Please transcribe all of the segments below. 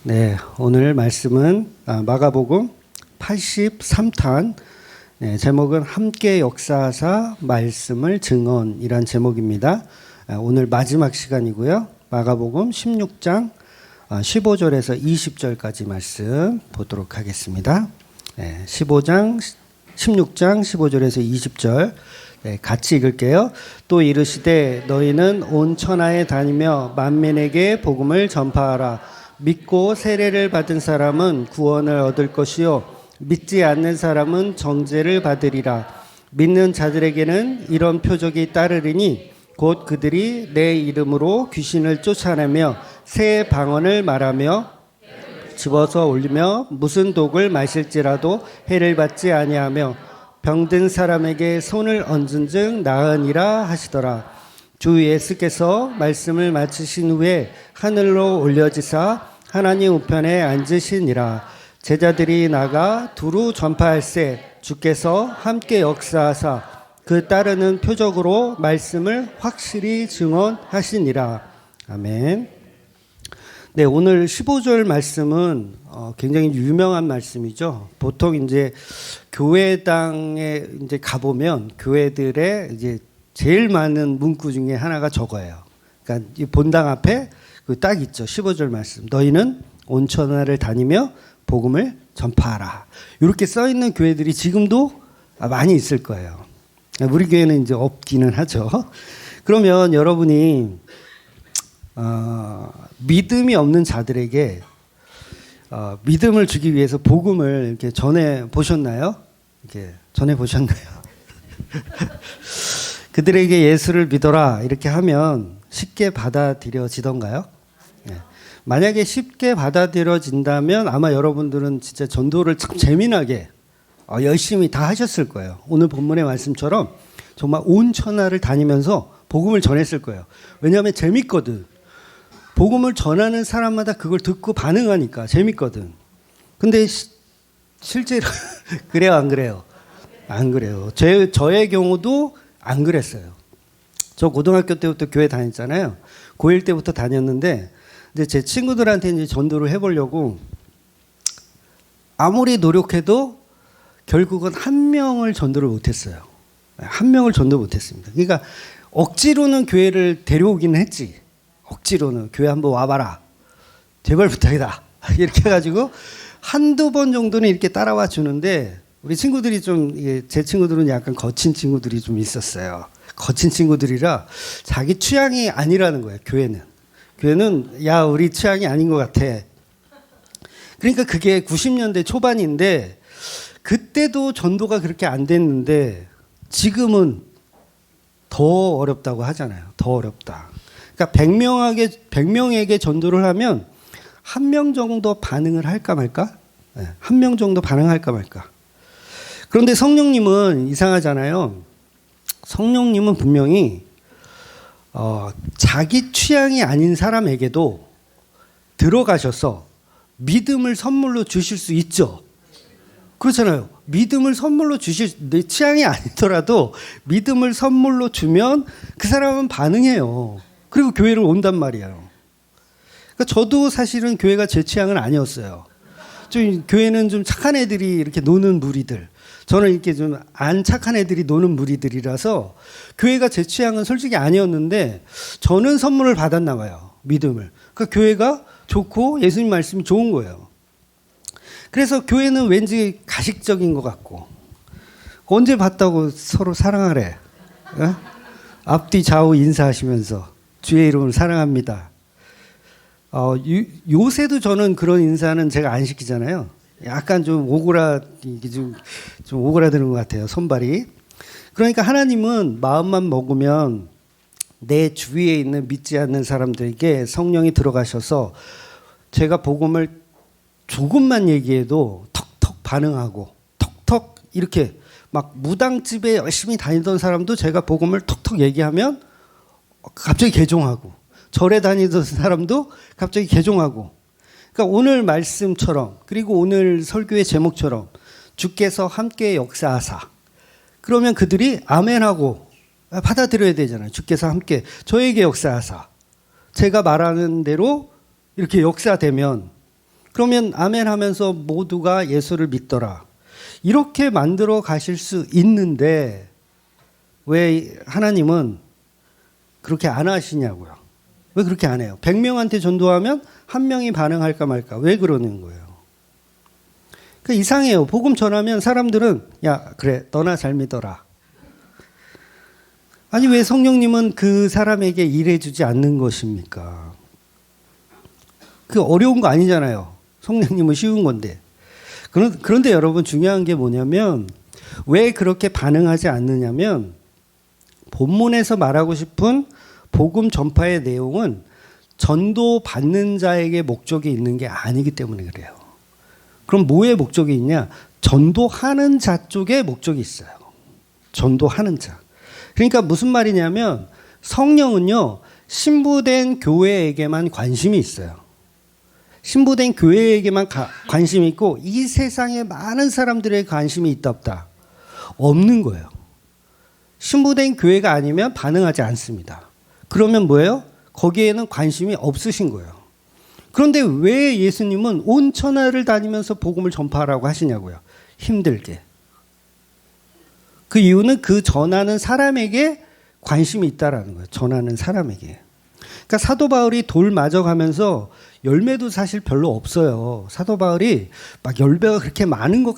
네, 오늘 말씀은 마가복음 83탄, 제목은 함께 역사하사 말씀을 증언이란 제목입니다. 오늘 마지막 시간이고요. 마가복음 16장 15절에서 20절까지 말씀 보도록 하겠습니다. 16장 15절에서 20절 같이 읽을게요. 또 이르시되 너희는 온 천하에 다니며 만민에게 복음을 전파하라. 믿고 세례를 받은 사람은 구원을 얻을 것이요 믿지 않는 사람은 정죄를 받으리라. 믿는 자들에게는 이런 표적이 따르리니 곧 그들이 내 이름으로 귀신을 쫓아내며 새 방언을 말하며 집어서 올리며 무슨 독을 마실지라도 해를 받지 아니하며 병든 사람에게 손을 얹은즉 나으니라 하시더라. 주 예수께서 말씀을 마치신 후에 하늘로 올려지사 하나님 우편에 앉으시니라. 제자들이 나가 두루 전파할세 주께서 함께 역사하사 그 따르는 표적으로 말씀을 확실히 증언하시니라. 아멘. 네, 오늘 15절 말씀은 굉장히 유명한 말씀이죠. 보통 이제 교회당에 이제 가보면 교회들의 이제 제일 많은 문구 중에 하나가 저거예요. 그러니까 이 본당 앞에 딱 있죠. 15절 말씀. 너희는 온 천하를 다니며 복음을 전파하라. 이렇게 써 있는 교회들이 지금도 많이 있을 거예요. 우리 교회는 이제 없기는 하죠. 그러면 여러분이 믿음이 없는 자들에게 믿음을 주기 위해서 복음을 이렇게 전해 보셨나요? 이렇게 전해 보셨나요? 그들에게 예수를 믿어라 이렇게 하면 쉽게 받아들여지던가요? 네. 만약에 쉽게 받아들여진다면 아마 여러분들은 진짜 전도를 참 재미나게 열심히 다 하셨을 거예요. 오늘 본문의 말씀처럼 정말 온 천하를 다니면서 복음을 전했을 거예요. 왜냐하면 재밌거든. 복음을 전하는 사람마다 그걸 듣고 반응하니까 재밌거든. 근데 실제로 그래요, 안 그래요? 안 그래요. 저의 경우도 안 그랬어요. 저 고등학교 때부터 교회 다녔잖아요. 고1 때부터 다녔는데 이제 제 친구들한테 이제 전도를 해보려고 아무리 노력해도 결국은 한 명을 전도를 못했어요. 한 명을 전도 못했습니다. 그러니까 억지로는 교회를 데려오기는 했지. 억지로는 교회 한번 와봐라. 제발 부탁이다. 이렇게 해가지고 한두 번 정도는 이렇게 따라와 주는데 우리 친구들이 좀, 제 친구들은 약간 거친 친구들이 좀 있었어요. 거친 친구들이라 자기 취향이 아니라는 거예요, 교회는. 교회는, 야, 우리 취향이 아닌 것 같아. 그러니까 그게 90년대 초반인데, 그때도 전도가 그렇게 안 됐는데, 지금은 더 어렵다고 하잖아요. 더 어렵다. 그러니까 100명에게 전도를 하면, 한 명 정도 반응을 할까 말까? 네, 한 명 정도 반응할까 말까? 그런데 성령님은 이상하잖아요. 성령님은 분명히 자기 취향이 아닌 사람에게도 들어가셔서 믿음을 선물로 주실 수 있죠. 그렇잖아요. 믿음을 선물로 내 취향이 아니더라도 믿음을 선물로 주면 그 사람은 반응해요. 그리고 교회를 온단 말이에요. 그러니까 저도 사실은 교회가 제 취향은 아니었어요. 좀 교회는 좀 착한 애들이 이렇게 노는 무리들. 저는 이렇게 좀 안 착한 애들이 노는 무리들이라서 교회가 제 취향은 솔직히 아니었는데 저는 선물을 받았나 봐요. 믿음을. 그러니까 교회가 좋고 예수님 말씀이 좋은 거예요. 그래서 교회는 왠지 가식적인 것 같고 언제 봤다고 서로 사랑하래. 어? 앞뒤 좌우 인사하시면서 주의 이름을 사랑합니다. 요새도 저는 그런 인사는 제가 안 시키잖아요. 약간 좀 좀 오그라드는 것 같아요. 손발이. 그러니까 하나님은 마음만 먹으면 내 주위에 있는 믿지 않는 사람들에게 성령이 들어가셔서 제가 복음을 조금만 얘기해도 턱턱 반응하고 턱턱 이렇게 막 무당집에 열심히 다니던 사람도 제가 복음을 턱턱 얘기하면 갑자기 개종하고 절에 다니던 사람도 갑자기 개종하고 그러니까 오늘 말씀처럼 그리고 오늘 설교의 제목처럼 주께서 함께 역사하사 그러면 그들이 아멘하고 받아들여야 되잖아요. 주께서 함께 저에게 역사하사 제가 말하는 대로 이렇게 역사되면 그러면 아멘 하면서 모두가 예수를 믿더라. 이렇게 만들어 가실 수 있는데 왜 하나님은 그렇게 안 하시냐고요. 왜 그렇게 안 해요? 100명한테 전도하면 한 명이 반응할까 말까. 왜 그러는 거예요? 그러니까 이상해요. 복음 전하면 사람들은 야 그래 너나 잘 믿어라. 아니 왜 성령님은 그 사람에게 일해주지 않는 것입니까? 그 어려운 거 아니잖아요. 성령님은 쉬운 건데. 그런데 여러분 중요한 게 뭐냐면 왜 그렇게 반응하지 않느냐면 본문에서 말하고 싶은 복음 전파의 내용은 전도 받는 자에게 목적이 있는 게 아니기 때문에 그래요. 그럼 뭐에 목적이 있냐? 전도하는 자 쪽에 목적이 있어요. 전도하는 자. 그러니까 무슨 말이냐면 성령은요 신부된 교회에게만 관심이 있어요. 신부된 교회에게만 관심이 있고 이 세상에 많은 사람들의 관심이 있다 없다? 없는 거예요. 신부된 교회가 아니면 반응하지 않습니다. 그러면 뭐예요? 거기에는 관심이 없으신 거예요. 그런데 왜 예수님은 온 천하를 다니면서 복음을 전파하라고 하시냐고요? 힘들게. 그 이유는 그 전하는 사람에게 관심이 있다라는 거예요. 전하는 사람에게. 그러니까 사도 바울이 돌 맞아가면서 열매도 사실 별로 없어요. 사도 바울이 막 열매가 그렇게 많은 것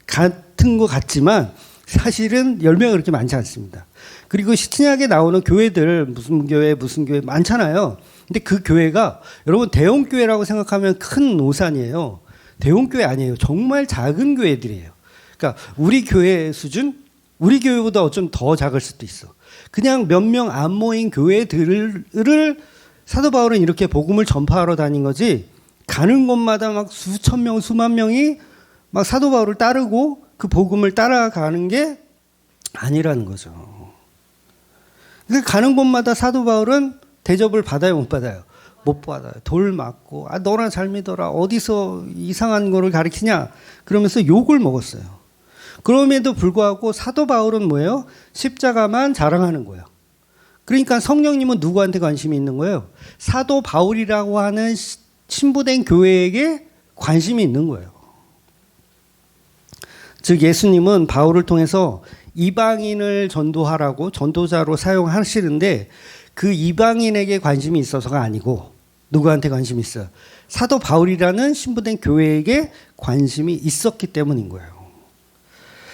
같은 것 같지만 사실은 열매가 그렇게 많지 않습니다. 그리고 신약에 나오는 교회들 무슨 교회 많잖아요. 근데 그 교회가 여러분 대형 교회라고 생각하면 큰 오산이에요. 대형 교회 아니에요. 정말 작은 교회들이에요. 그러니까 우리 교회 수준, 우리 교회보다 어쩜 더 작을 수도 있어. 그냥 몇 명 안 모인 교회들을 사도 바울은 이렇게 복음을 전파하러 다닌 거지 가는 곳마다 막 수천 명, 수만 명이 막 사도 바울을 따르고 그 복음을 따라가는 게 아니라는 거죠. 그러니까 가는 곳마다 사도 바울은 대접을 받아요, 못 받아요? 못 받아요. 돌 맞고, 아, 너나 잘 믿어라. 어디서 이상한 거를 가르치냐? 그러면서 욕을 먹었어요. 그럼에도 불구하고 사도 바울은 뭐예요? 십자가만 자랑하는 거예요. 그러니까 성령님은 누구한테 관심이 있는 거예요? 사도 바울이라고 하는 신부된 교회에게 관심이 있는 거예요. 즉 예수님은 바울을 통해서 이방인을 전도하라고 전도자로 사용하시는데 그 이방인에게 관심이 있어서가 아니고 누구한테 관심이 있어요? 사도 바울이라는 신부된 교회에게 관심이 있었기 때문인 거예요.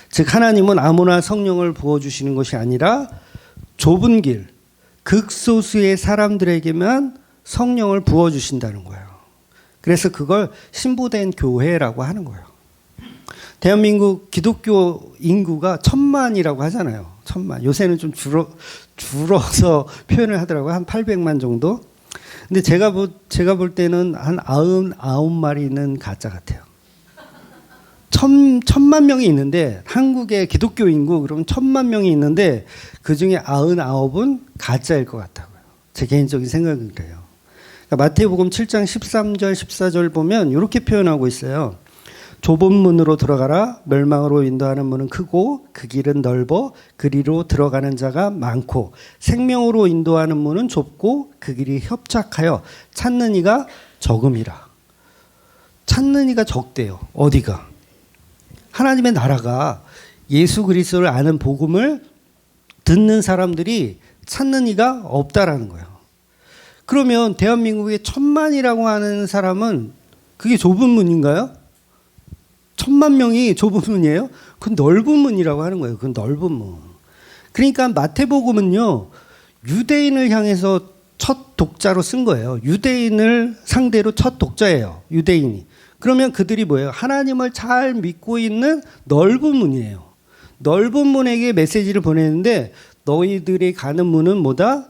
즉 하나님은 아무나 성령을 부어주시는 것이 아니라 좁은 길, 극소수의 사람들에게만 성령을 부어주신다는 거예요. 그래서 그걸 신부된 교회라고 하는 거예요. 대한민국 기독교 인구가 1000만이라고 하잖아요. 1000만. 요새는 좀 줄어서 표현을 하더라고요. 한 800만 정도. 근데 제가 볼 때는 한 99마리는 가짜 같아요. 1000만 명이 있는데 한국의 기독교 인구 그러면 1000만 명이 있는데 그중에 99은 가짜일 것 같다고요. 제 개인적인 생각은 그래요. 그러니까 마태복음 7장 13절 14절 보면 이렇게 표현하고 있어요. 좁은 문으로 들어가라. 멸망으로 인도하는 문은 크고 그 길은 넓어 그리로 들어가는 자가 많고 생명으로 인도하는 문은 좁고 그 길이 협착하여 찾는 이가 적음이라. 찾는 이가 적대요. 어디가? 하나님의 나라가 예수 그리스도를 아는 복음을 듣는 사람들이 찾는 이가 없다라는 거예요. 그러면 대한민국에 1000만이라고 하는 사람은 그게 좁은 문인가요? 1000만 명이 좁은 문이에요? 그건 넓은 문이라고 하는 거예요. 그건 넓은 문. 그러니까 마태복음은요, 유대인을 향해서 첫 독자로 쓴 거예요. 유대인을 상대로 첫 독자예요. 유대인이. 그러면 그들이 뭐예요? 하나님을 잘 믿고 있는 넓은 문이에요. 넓은 문에게 메시지를 보내는데 너희들이 가는 문은 뭐다?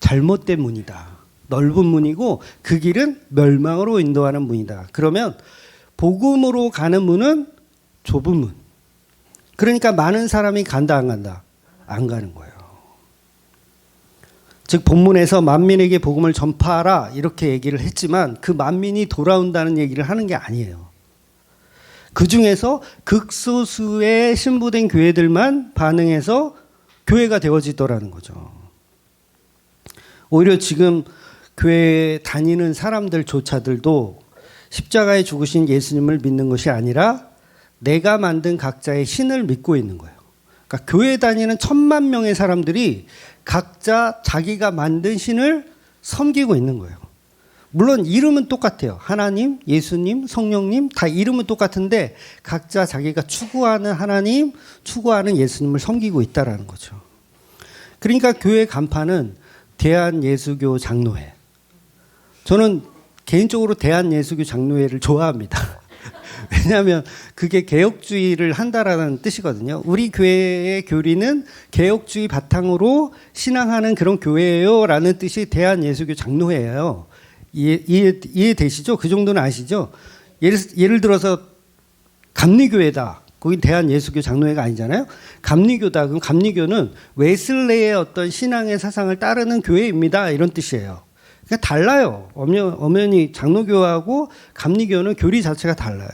잘못된 문이다. 넓은 문이고 그 길은 멸망으로 인도하는 문이다. 그러면 복음으로 가는 문은 좁은 문. 그러니까 많은 사람이 간다 안 간다? 안 가는 거예요. 즉 본문에서 만민에게 복음을 전파하라 이렇게 얘기를 했지만 그 만민이 돌아온다는 얘기를 하는 게 아니에요. 그 중에서 극소수의 신부된 교회들만 반응해서 교회가 되어지더라는 거죠. 오히려 지금 교회 다니는 사람들조차들도 십자가에 죽으신 예수님을 믿는 것이 아니라 내가 만든 각자의 신을 믿고 있는 거예요. 그러니까 교회 다니는 1,000만 명의 사람들이 각자 자기가 만든 신을 섬기고 있는 거예요. 물론 이름은 똑같아요. 하나님, 예수님, 성령님 다 이름은 똑같은데 각자 자기가 추구하는 하나님, 추구하는 예수님을 섬기고 있다라는 거죠. 그러니까 교회 간판은 대한예수교 장로회. 저는 개인적으로 대한예수교 장로회를 좋아합니다. 왜냐하면 그게 개혁주의를 한다라는 뜻이거든요. 우리 교회의 교리는 개혁주의 바탕으로 신앙하는 그런 교회예요 라는 뜻이 대한예수교 장로회예요. 이해되시죠? 그 정도는 아시죠? 예를 들어서 감리교회다. 거긴 대한예수교 장로회가 아니잖아요. 감리교다. 그럼 감리교는 웨슬레의 어떤 신앙의 사상을 따르는 교회입니다. 이런 뜻이에요. 그러니까 달라요. 엄연히 장로교하고 감리교는 교리 자체가 달라요.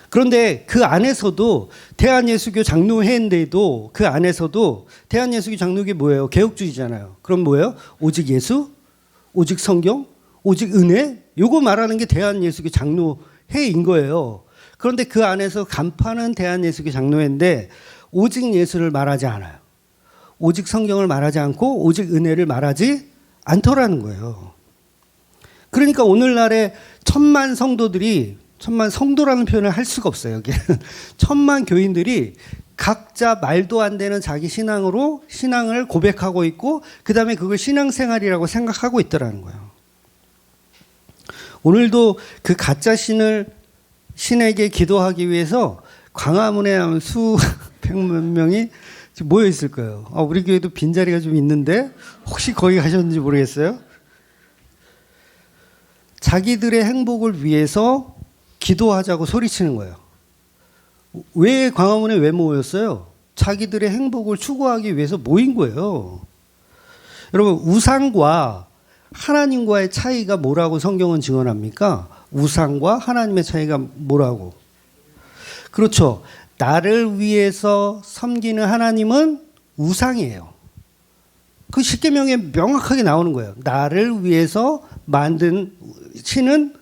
그런데 그 안에서도 대한예수교 장로회인데도 그 안에서도 대한예수교 장로회 뭐예요? 개혁주의잖아요. 그럼 뭐예요? 오직 예수? 오직 성경? 오직 은혜? 요거 말하는 게 대한예수교 장로회인 거예요. 그런데 그 안에서 간판은 대한예수교 장로회인데 오직 예수를 말하지 않아요. 오직 성경을 말하지 않고 오직 은혜를 말하지 않더라는 거예요. 그러니까 오늘날의 1,000만 성도들이 1,000만 성도라는 표현을 할 수가 없어요. 여기는 1,000만 교인들이 각자 말도 안 되는 자기 신앙으로 신앙을 고백하고 있고 그 다음에 그걸 신앙생활이라고 생각하고 있더라는 거예요. 오늘도 그 가짜 신에게 기도하기 위해서 광화문에 수백만 명이 모여 있을 거예요. 우리 교회도 빈자리가 좀 있는데 혹시 거기 가셨는지 모르겠어요. 자기들의 행복을 위해서 기도하자고 소리치는 거예요. 왜 광화문에 왜 모였어요? 자기들의 행복을 추구하기 위해서 모인 거예요. 여러분, 우상과 하나님과의 차이가 뭐라고 성경은 증언합니까? 우상과 하나님의 차이가 뭐라고? 그렇죠. 나를 위해서 섬기는 하나님은 우상이에요. 그 십계명에 명확하게 나오는 거예요. 나를 위해서 만든 신은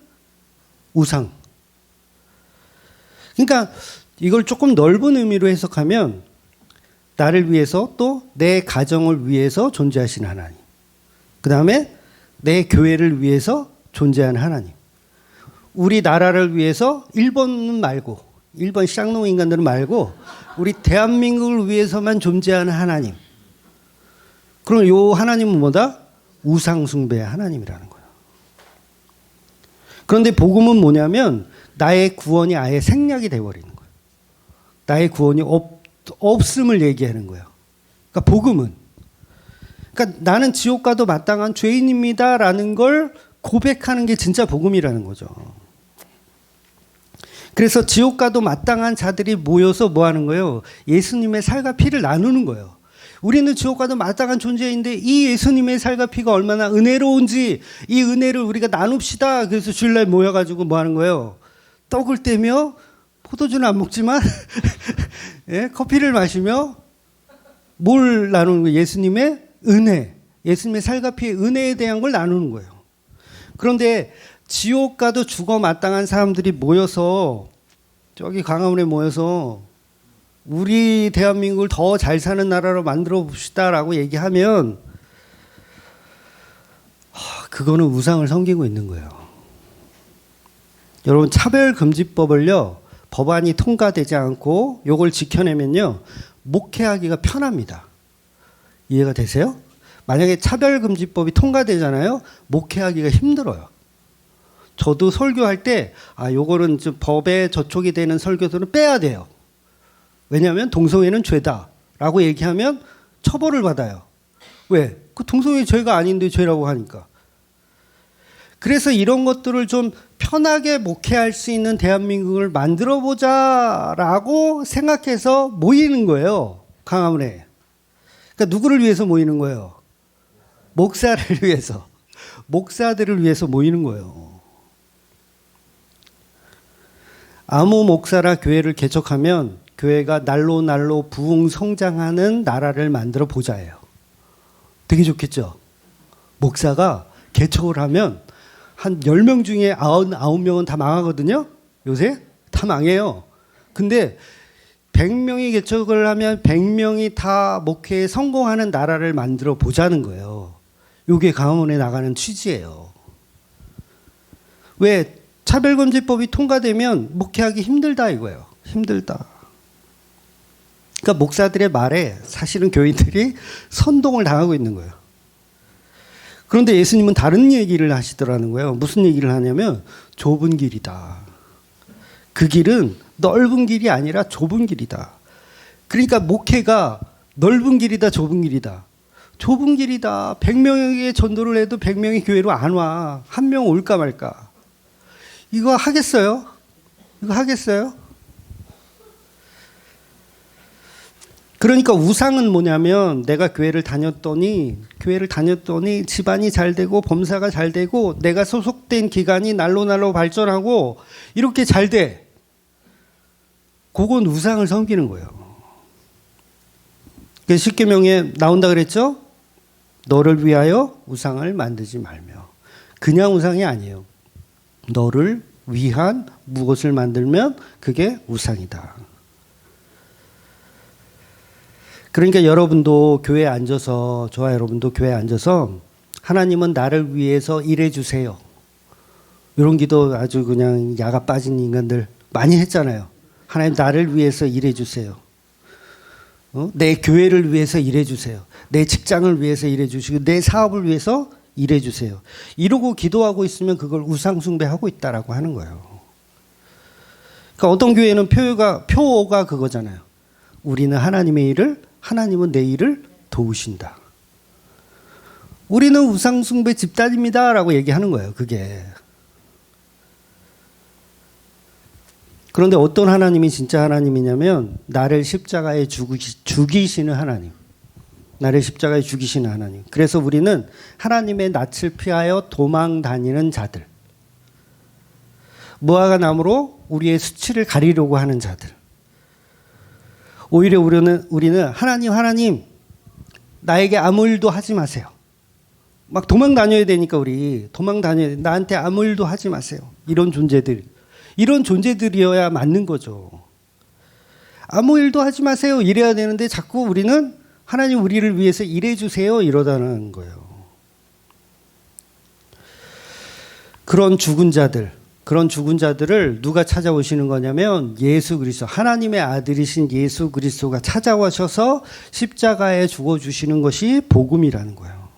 우상. 그러니까 이걸 조금 넓은 의미로 해석하면 나를 위해서 또 내 가정을 위해서 존재하신 하나님. 그 다음에 내 교회를 위해서 존재하는 하나님. 우리 나라를 위해서 일본은 말고 일본 쌍놈 인간들은 말고 우리 대한민국을 위해서만 존재하는 하나님. 그럼 요 하나님은 뭐다? 우상 숭배의 하나님이라는 거예요. 그런데 복음은 뭐냐면 나의 구원이 아예 생략이 돼버리는 거예요. 나의 구원이 없음을 얘기하는 거예요. 그러니까 복음은. 그러니까 나는 지옥 가도 마땅한 죄인입니다라는 걸 고백하는 게 진짜 복음이라는 거죠. 그래서 지옥 가도 마땅한 자들이 모여서 뭐 하는 거예요? 예수님의 살과 피를 나누는 거예요. 우리는 지옥 가도 마땅한 존재인데 이 예수님의 살과 피가 얼마나 은혜로운지 이 은혜를 우리가 나눕시다. 그래서 주일날 모여가지고 뭐 하는 거예요? 떡을 떼며 포도주는 안 먹지만 예? 커피를 마시며 뭘 나누는 거예요? 예수님의 은혜, 예수님의 살과 피의 은혜에 대한 걸 나누는 거예요. 그런데 지옥 가도 죽어 마땅한 사람들이 모여서 저기 광화문에 모여서 우리 대한민국을 더 잘 사는 나라로 만들어 봅시다라고 얘기하면 그거는 우상을 섬기고 있는 거예요. 여러분, 차별금지법을요, 법안이 통과되지 않고 요걸 지켜내면요 목회하기가 편합니다. 이해가 되세요? 만약에 차별금지법이 통과되잖아요, 목회하기가 힘들어요. 저도 설교할 때 요거는 좀 법에 저촉이 되는 설교들은 빼야 돼요. 왜냐하면 동성애는 죄다라고 얘기하면 처벌을 받아요. 왜? 그 동성애 죄가 아닌데 죄라고 하니까. 그래서 이런 것들을 좀 편하게 목회할 수 있는 대한민국을 만들어보자라고 생각해서 모이는 거예요. 광화문에. 그러니까 누구를 위해서 모이는 거예요? 목사를 위해서. 목사들을 위해서 모이는 거예요. 아무 목사라 교회를 개척하면 교회가 날로 날로 부흥 성장하는 나라를 만들어 보자예요. 되게 좋겠죠? 목사가 개척을 하면 한 10명 중에 99명은 다 망하거든요. 요새 다 망해요. 근데 100명이 개척을 하면 100명이 다 목회에 성공하는 나라를 만들어 보자는 거예요. 이게 강화문에 나가는 취지예요. 왜? 차별금지법이 통과되면 목회하기 힘들다 이거예요. 힘들다. 그러니까 목사들의 말에 사실은 교인들이 선동을 당하고 있는 거예요. 그런데 예수님은 다른 얘기를 하시더라는 거예요. 무슨 얘기를 하냐면 좁은 길이다. 그 길은 넓은 길이 아니라 좁은 길이다. 그러니까 목회가 넓은 길이다, 좁은 길이다. 좁은 길이다. 100명에게 전도를 해도 100명이 교회로 안 와. 한 명 올까 말까. 이거 하겠어요? 이거 하겠어요? 그러니까 우상은 뭐냐면 내가 교회를 다녔더니 집안이 잘 되고 범사가 잘 되고 내가 소속된 기관이 날로 발전하고 이렇게 잘 돼. 그건 우상을 섬기는 거예요. 그래서 십계명에 나온다 그랬죠? 너를 위하여 우상을 만들지 말며. 그냥 우상이 아니에요. 너를 위한 무엇을 만들면 그게 우상이다. 그러니까 여러분도 교회에 앉아서, 저와 여러분도 교회에 앉아서 하나님은 나를 위해서 일해 주세요. 이런 기도 아주 그냥 야가 빠진 인간들 많이 했잖아요. 하나님 나를 위해서 일해 주세요. 내 교회를 위해서 일해 주세요. 내 직장을 위해서 일해 주시고 내 사업을 위해서 일해 주세요. 이러고 기도하고 있으면 그걸 우상 숭배하고 있다라고 하는 거예요. 그러니까 어떤 교회는 표어가 그거잖아요. 우리는 하나님의 일을, 하나님은 내 일을 도우신다. 우리는 우상 숭배 집단입니다라고 얘기하는 거예요. 그게. 그런데 어떤 하나님이 진짜 하나님이냐면 나를 십자가에 죽이시는 하나님. 나를 십자가에 죽이시는 하나님. 그래서 우리는 하나님의 낯을 피하여 도망 다니는 자들. 무화과 나무로 우리의 수치를 가리려고 하는 자들. 오히려 우리는 하나님 나에게 아무 일도 하지 마세요. 막 도망 다녀야 되니까 우리 도망 다녀야 돼. 나한테 아무 일도 하지 마세요. 이런 존재들이어야 맞는 거죠. 아무 일도 하지 마세요. 이래야 되는데 자꾸 우리는 하나님 우리를 위해서 일해 주세요. 이러다는 거예요. 그런 죽은 자들을 누가 찾아오시는 거냐면 예수 그리스도, 하나님의 아들이신 예수 그리스도가 찾아오셔서 십자가에 죽어주시는 것이 복음이라는 거예요.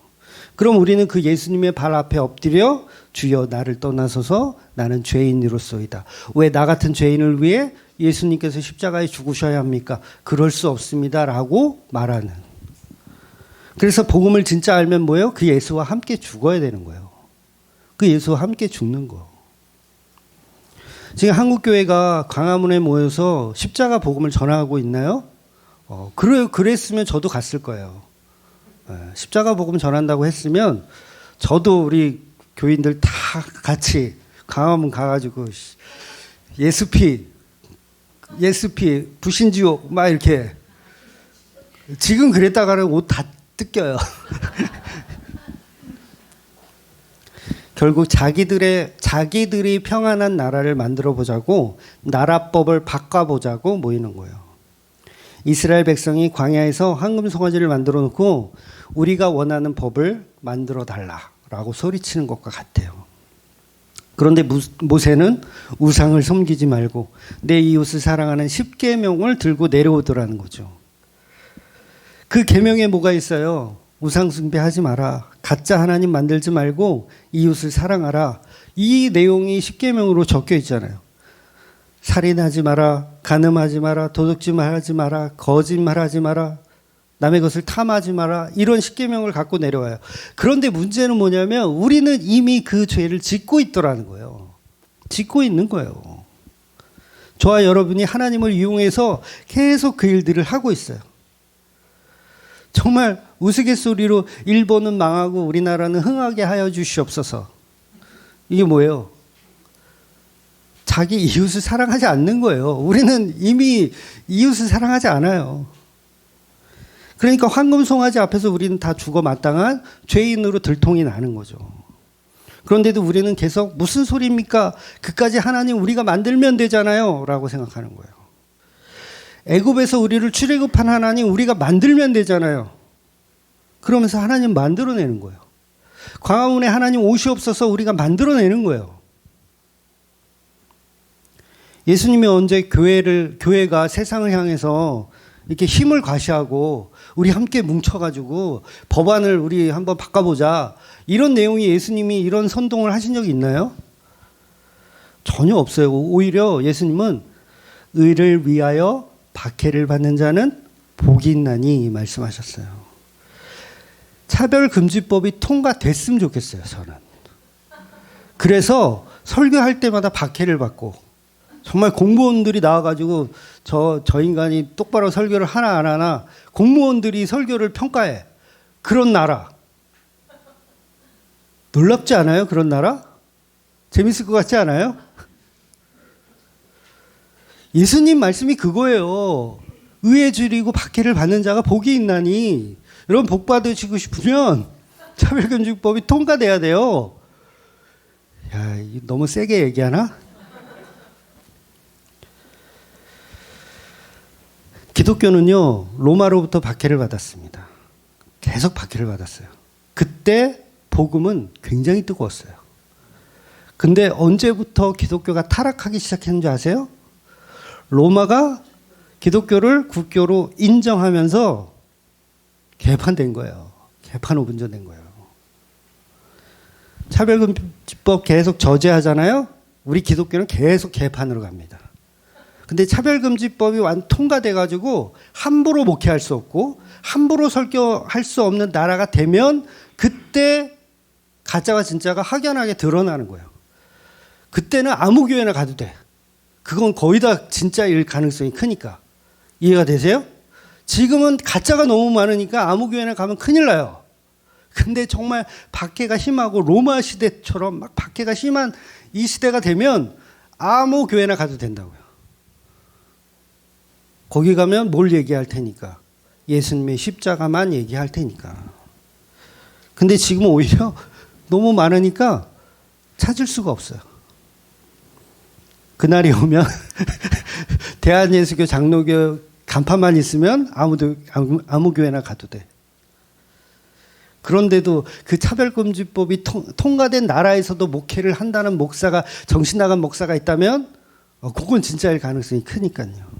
그럼 우리는 그 예수님의 발 앞에 엎드려 주여 나를 떠나소서 나는 죄인으로소이다. 왜 나 같은 죄인을 위해 예수님께서 십자가에 죽으셔야 합니까? 그럴 수 없습니다. 라고 말하는. 그래서 복음을 진짜 알면 뭐예요? 그 예수와 함께 죽어야 되는 거예요. 그 예수와 함께 죽는 거. 지금 한국교회가 광화문에 모여서 십자가 복음을 전하고 있나요? 그랬으면 저도 갔을 거예요. 십자가 복음 전한다고 했으면 저도 우리 교인들 다 같이 광화문 가가지고 예수피 부신지옥 막 이렇게 지금 그랬다가는 옷 다 뜯겨요. 결국 자기들이 평안한 나라를 만들어 보자고 나라법을 바꿔보자고 모이는 거예요. 이스라엘 백성이 광야에서 황금 송아지를 만들어 놓고 우리가 원하는 법을 만들어 달라라고 소리치는 것과 같아요. 그런데 모세는 우상을 섬기지 말고 내 이웃을 사랑하는 10계명을 들고 내려오더라는 거죠. 그 계명에 뭐가 있어요? 우상 숭배하지 마라. 가짜 하나님 만들지 말고 이웃을 사랑하라. 이 내용이 10계명으로 적혀 있잖아요. 살인하지 마라. 간음하지 마라. 도둑질하지 마라. 거짓말하지 마라. 남의 것을 탐하지 마라. 이런 10계명을 갖고 내려와요. 그런데 문제는 뭐냐면 우리는 이미 그 죄를 짓고 있더라는 거예요. 짓고 있는 거예요. 저와 여러분이 하나님을 이용해서 계속 그 일들을 하고 있어요. 정말 우스갯소리로 일본은 망하고 우리나라는 흥하게 하여 주시옵소서. 이게 뭐예요? 자기 이웃을 사랑하지 않는 거예요. 우리는 이미 이웃을 사랑하지 않아요. 그러니까 황금 송아지 앞에서 우리는 다 죽어 마땅한 죄인으로 들통이 나는 거죠. 그런데도 우리는 계속 무슨 소리입니까? 그까지 하나님 우리가 만들면 되잖아요 라고 생각하는 거예요. 애굽에서 우리를 출애굽한 하나님 우리가 만들면 되잖아요. 그러면서 하나님 만들어내는 거예요. 광화문에 하나님 오시옵소서 우리가 만들어내는 거예요. 예수님이 언제 교회가 세상을 향해서 이렇게 힘을 과시하고 우리 함께 뭉쳐가지고 법안을 우리 한번 바꿔보자 이런 내용이 예수님이 이런 선동을 하신 적이 있나요? 전혀 없어요. 오히려 예수님은 의를 위하여 박해를 받는 자는 복이 있나니 말씀하셨어요. 차별금지법이 통과됐으면 좋겠어요. 저는. 그래서 설교할 때마다 박해를 받고 정말 공무원들이 나와가지고 저 인간이 똑바로 설교를 하나 안 하나 공무원들이 설교를 평가해. 그런 나라. 놀랍지 않아요? 그런 나라? 재밌을 것 같지 않아요? 예수님 말씀이 그거예요. 의에 줄이고 박해를 받는 자가 복이 있나니. 여러분 복 받으시고 싶으면 차별금지법이 통과돼야 돼요. 야, 너무 세게 얘기하나? 기독교는요, 로마로부터 박해를 받았습니다. 계속 박해를 받았어요. 그때 복음은 굉장히 뜨거웠어요. 근데 언제부터 기독교가 타락하기 시작했는지 아세요? 로마가 기독교를 국교로 인정하면서 개판된 거예요. 개판 오분전된 거예요. 차별금지법 계속 저지하잖아요. 우리 기독교는 계속 개판으로 갑니다. 근데 차별금지법이 통과돼가지고 함부로 목회할 수 없고 함부로 설교할 수 없는 나라가 되면 그때 가짜와 진짜가 확연하게 드러나는 거예요. 그때는 아무 교회나 가도 돼. 그건 거의 다 진짜일 가능성이 크니까. 이해가 되세요? 지금은 가짜가 너무 많으니까 아무 교회나 가면 큰일 나요. 근데 정말 박해가 심하고 로마 시대처럼 막 박해가 심한 이 시대가 되면 아무 교회나 가도 된다고요. 거기 가면 뭘 얘기할 테니까. 예수님의 십자가만 얘기할 테니까. 근데 지금 오히려 너무 많으니까 찾을 수가 없어요. 그날이 오면 대한예수교 장로교 간판만 있으면 아무 교회나 가도 돼. 그런데도 그 차별금지법이 통과된 나라에서도 목회를 한다는 목사가 정신 나간 목사가 있다면 그건 진짜일 가능성이 크니까요.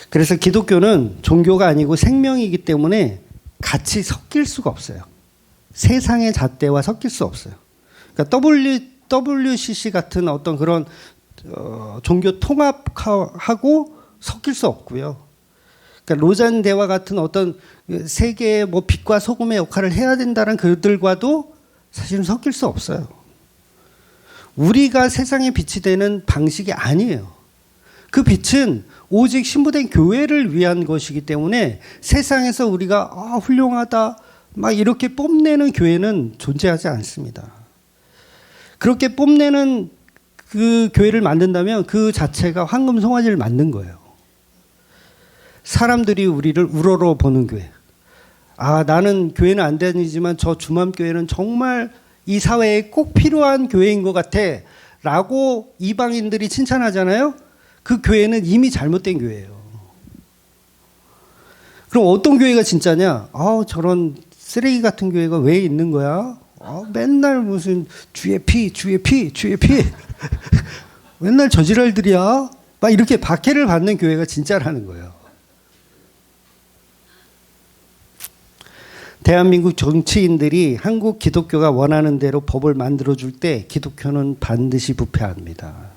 그래서 기독교는 종교가 아니고 생명이기 때문에 같이 섞일 수가 없어요. 세상의 잣대와 섞일 수 없어요. 그러니까 WCC 같은 어떤 그런 종교 통합하고 섞일 수 없고요. 그러니까 로잔 대화 같은 어떤 세계의 뭐 빛과 소금의 역할을 해야 된다는 그들과도 사실은 섞일 수 없어요. 우리가 세상의 빛이 되는 방식이 아니에요. 그 빛은 오직 신부된 교회를 위한 것이기 때문에 세상에서 우리가 훌륭하다 막 이렇게 뽐내는 교회는 존재하지 않습니다. 그렇게 뽐내는 그 교회를 만든다면 그 자체가 황금 송아지를 만든 거예요. 사람들이 우리를 우러러 보는 교회. 나는 교회는 안 다니지만 저 주맘교회는 정말 이 사회에 꼭 필요한 교회인 것 같아 라고 이방인들이 칭찬하잖아요. 그 교회는 이미 잘못된 교회예요. 그럼 어떤 교회가 진짜냐? 저런 쓰레기 같은 교회가 왜 있는 거야? 맨날 무슨 주의 피 맨날 저지랄들이야. 막 이렇게 박해를 받는 교회가 진짜라는 거예요. 대한민국 정치인들이 한국 기독교가 원하는 대로 법을 만들어줄 때 기독교는 반드시 부패합니다.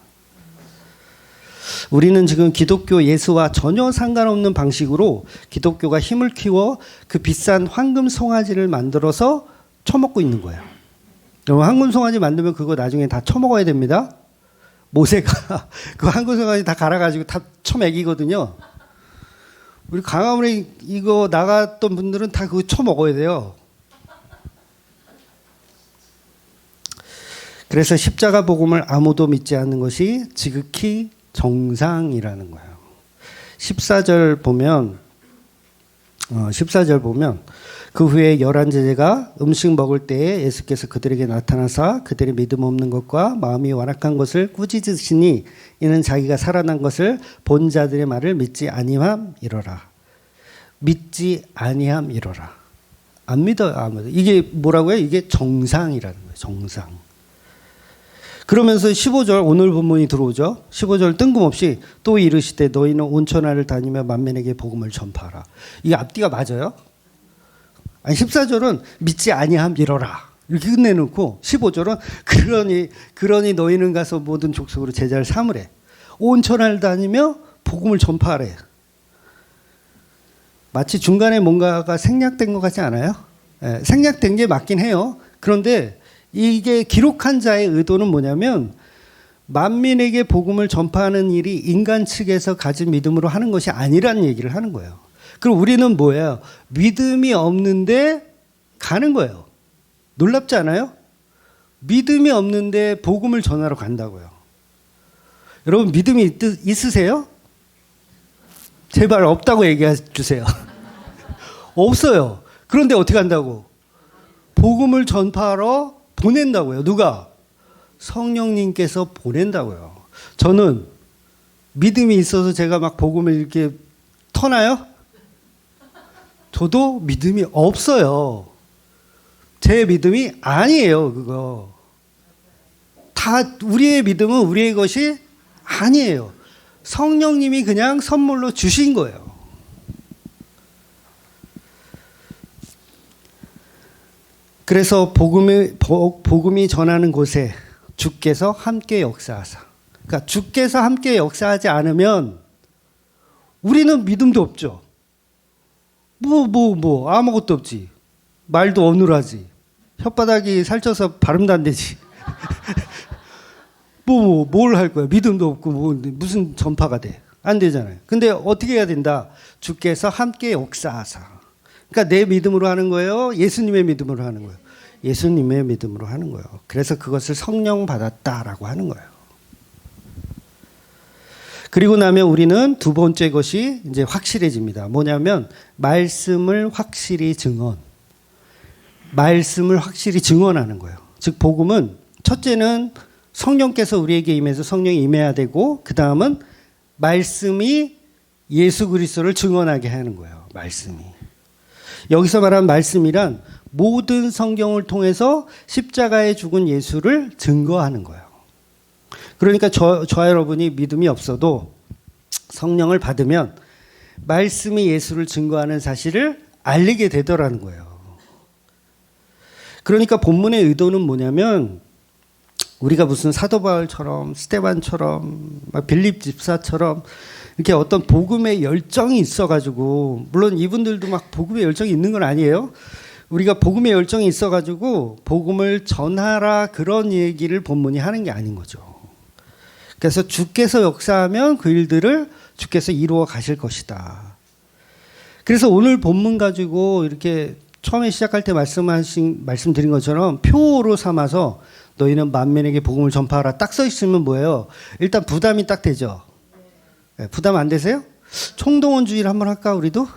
우리는 지금 기독교 예수와 전혀 상관없는 방식으로 기독교가 힘을 키워 그 비싼 황금 송아지를 만들어서 처먹고 있는 거예요. 여러분, 황금 송아지 만들면 그거 나중에 다 처먹어야 됩니다. 모세가 그 황금 송아지 다 갈아가지고 다 처먹이거든요. 우리 강화문에 이거 나갔던 분들은 다 그거 처먹어야 돼요. 그래서 십자가 복음을 아무도 믿지 않는 것이 지극히 정상이라는 거예요. 14절 보면 14절 보면 그 후에 열한 제자가 음식 먹을 때에 예수께서 그들에게 나타나사 그들의 믿음 없는 것과 마음이 완악한 것을 꾸짖으시니 이는 자기가 살아난 것을 본 자들의 말을 믿지 아니함이로라. 믿지 아니함이로라. 안 믿어요. 아무도. 이게 뭐라고요? 이게 정상이라는 거예요. 정상. 그러면서 15절 오늘 본문이 들어오죠. 15절 뜬금없이 또 이르시되 너희는 온천하를 다니며 만민에게 복음을 전파하라. 이게 앞뒤가 맞아요? 아니 14절은 믿지 아니함 이러라 이렇게 끝내놓고 15절은 그러니 너희는 가서 모든 족속으로 제자를 삼으래. 온천하를 다니며 복음을 전파하래. 마치 중간에 뭔가가 생략된 것 같지 않아요? 예, 생략된 게 맞긴 해요. 그런데 이게 기록한 자의 의도는 뭐냐면 만민에게 복음을 전파하는 일이 인간 측에서 가진 믿음으로 하는 것이 아니라는 얘기를 하는 거예요. 그럼 우리는 뭐예요? 믿음이 없는데 가는 거예요. 놀랍지 않아요? 믿음이 없는데 복음을 전하러 간다고요. 여러분 믿음이 있으세요? 제발 없다고 얘기해 주세요. 없어요. 그런데 어떻게 한다고? 복음을 전파하러 보낸다고요. 누가? 성령님께서 보낸다고요. 저는 믿음이 있어서 제가 막 복음을 이렇게 터나요? 저도 믿음이 없어요. 제 믿음이 아니에요. 그거 다 우리의 믿음은 우리의 것이 아니에요. 성령님이 그냥 선물로 주신 거예요. 그래서 복음이 전하는 곳에 주께서 함께 역사하사. 그러니까 주께서 함께 역사하지 않으면 우리는 믿음도 없죠. 아무것도 없지. 말도 어눌하지. 혓바닥이 살쪄서 발음도 안 되지. 뭘 할 거야. 믿음도 없고 무슨 전파가 돼. 안 되잖아요. 근데 어떻게 해야 된다? 주께서 함께 역사하사. 그러니까 내 믿음으로 하는 거예요? 예수님의 믿음으로 하는 거예요? 예수님의 믿음으로 하는 거예요. 그래서 그것을 성령 받았다라고 하는 거예요. 그리고 나면 우리는 두 번째 것이 이제 확실해집니다. 뭐냐면 말씀을 확실히 증언하는 거예요. 즉 복음은 첫째는 성령께서 우리에게 임해서 성령이 임해야 되고 그 다음은 말씀이 예수 그리스도를 증언하게 하는 거예요. 말씀이. 여기서 말하는 말씀이란 모든 성경을 통해서 십자가에 죽은 예수를 증거하는 거예요. 그러니까 저와 여러분이 믿음이 없어도 성령을 받으면 말씀이 예수를 증거하는 사실을 알리게 되더라는 거예요. 그러니까 본문의 의도는 뭐냐면 우리가 무슨 사도 바울처럼 스데반처럼 빌립 집사처럼 이렇게 어떤 복음의 열정이 있어가지고, 물론 이분들도 막 복음의 열정이 있는 건 아니에요. 우리가 복음의 열정이 있어가지고 복음을 전하라 그런 얘기를 본문이 하는 게 아닌 거죠. 그래서 주께서 역사하면 그 일들을 주께서 이루어 가실 것이다. 그래서 오늘 본문 가지고 이렇게 처음에 시작할 때 말씀드린 것처럼 표로 삼아서 너희는 만민에게 복음을 전파하라 딱 써 있으면 뭐예요? 일단 부담이 딱 되죠. 네, 부담 안 되세요? 총동원주의를 한번 할까 우리도?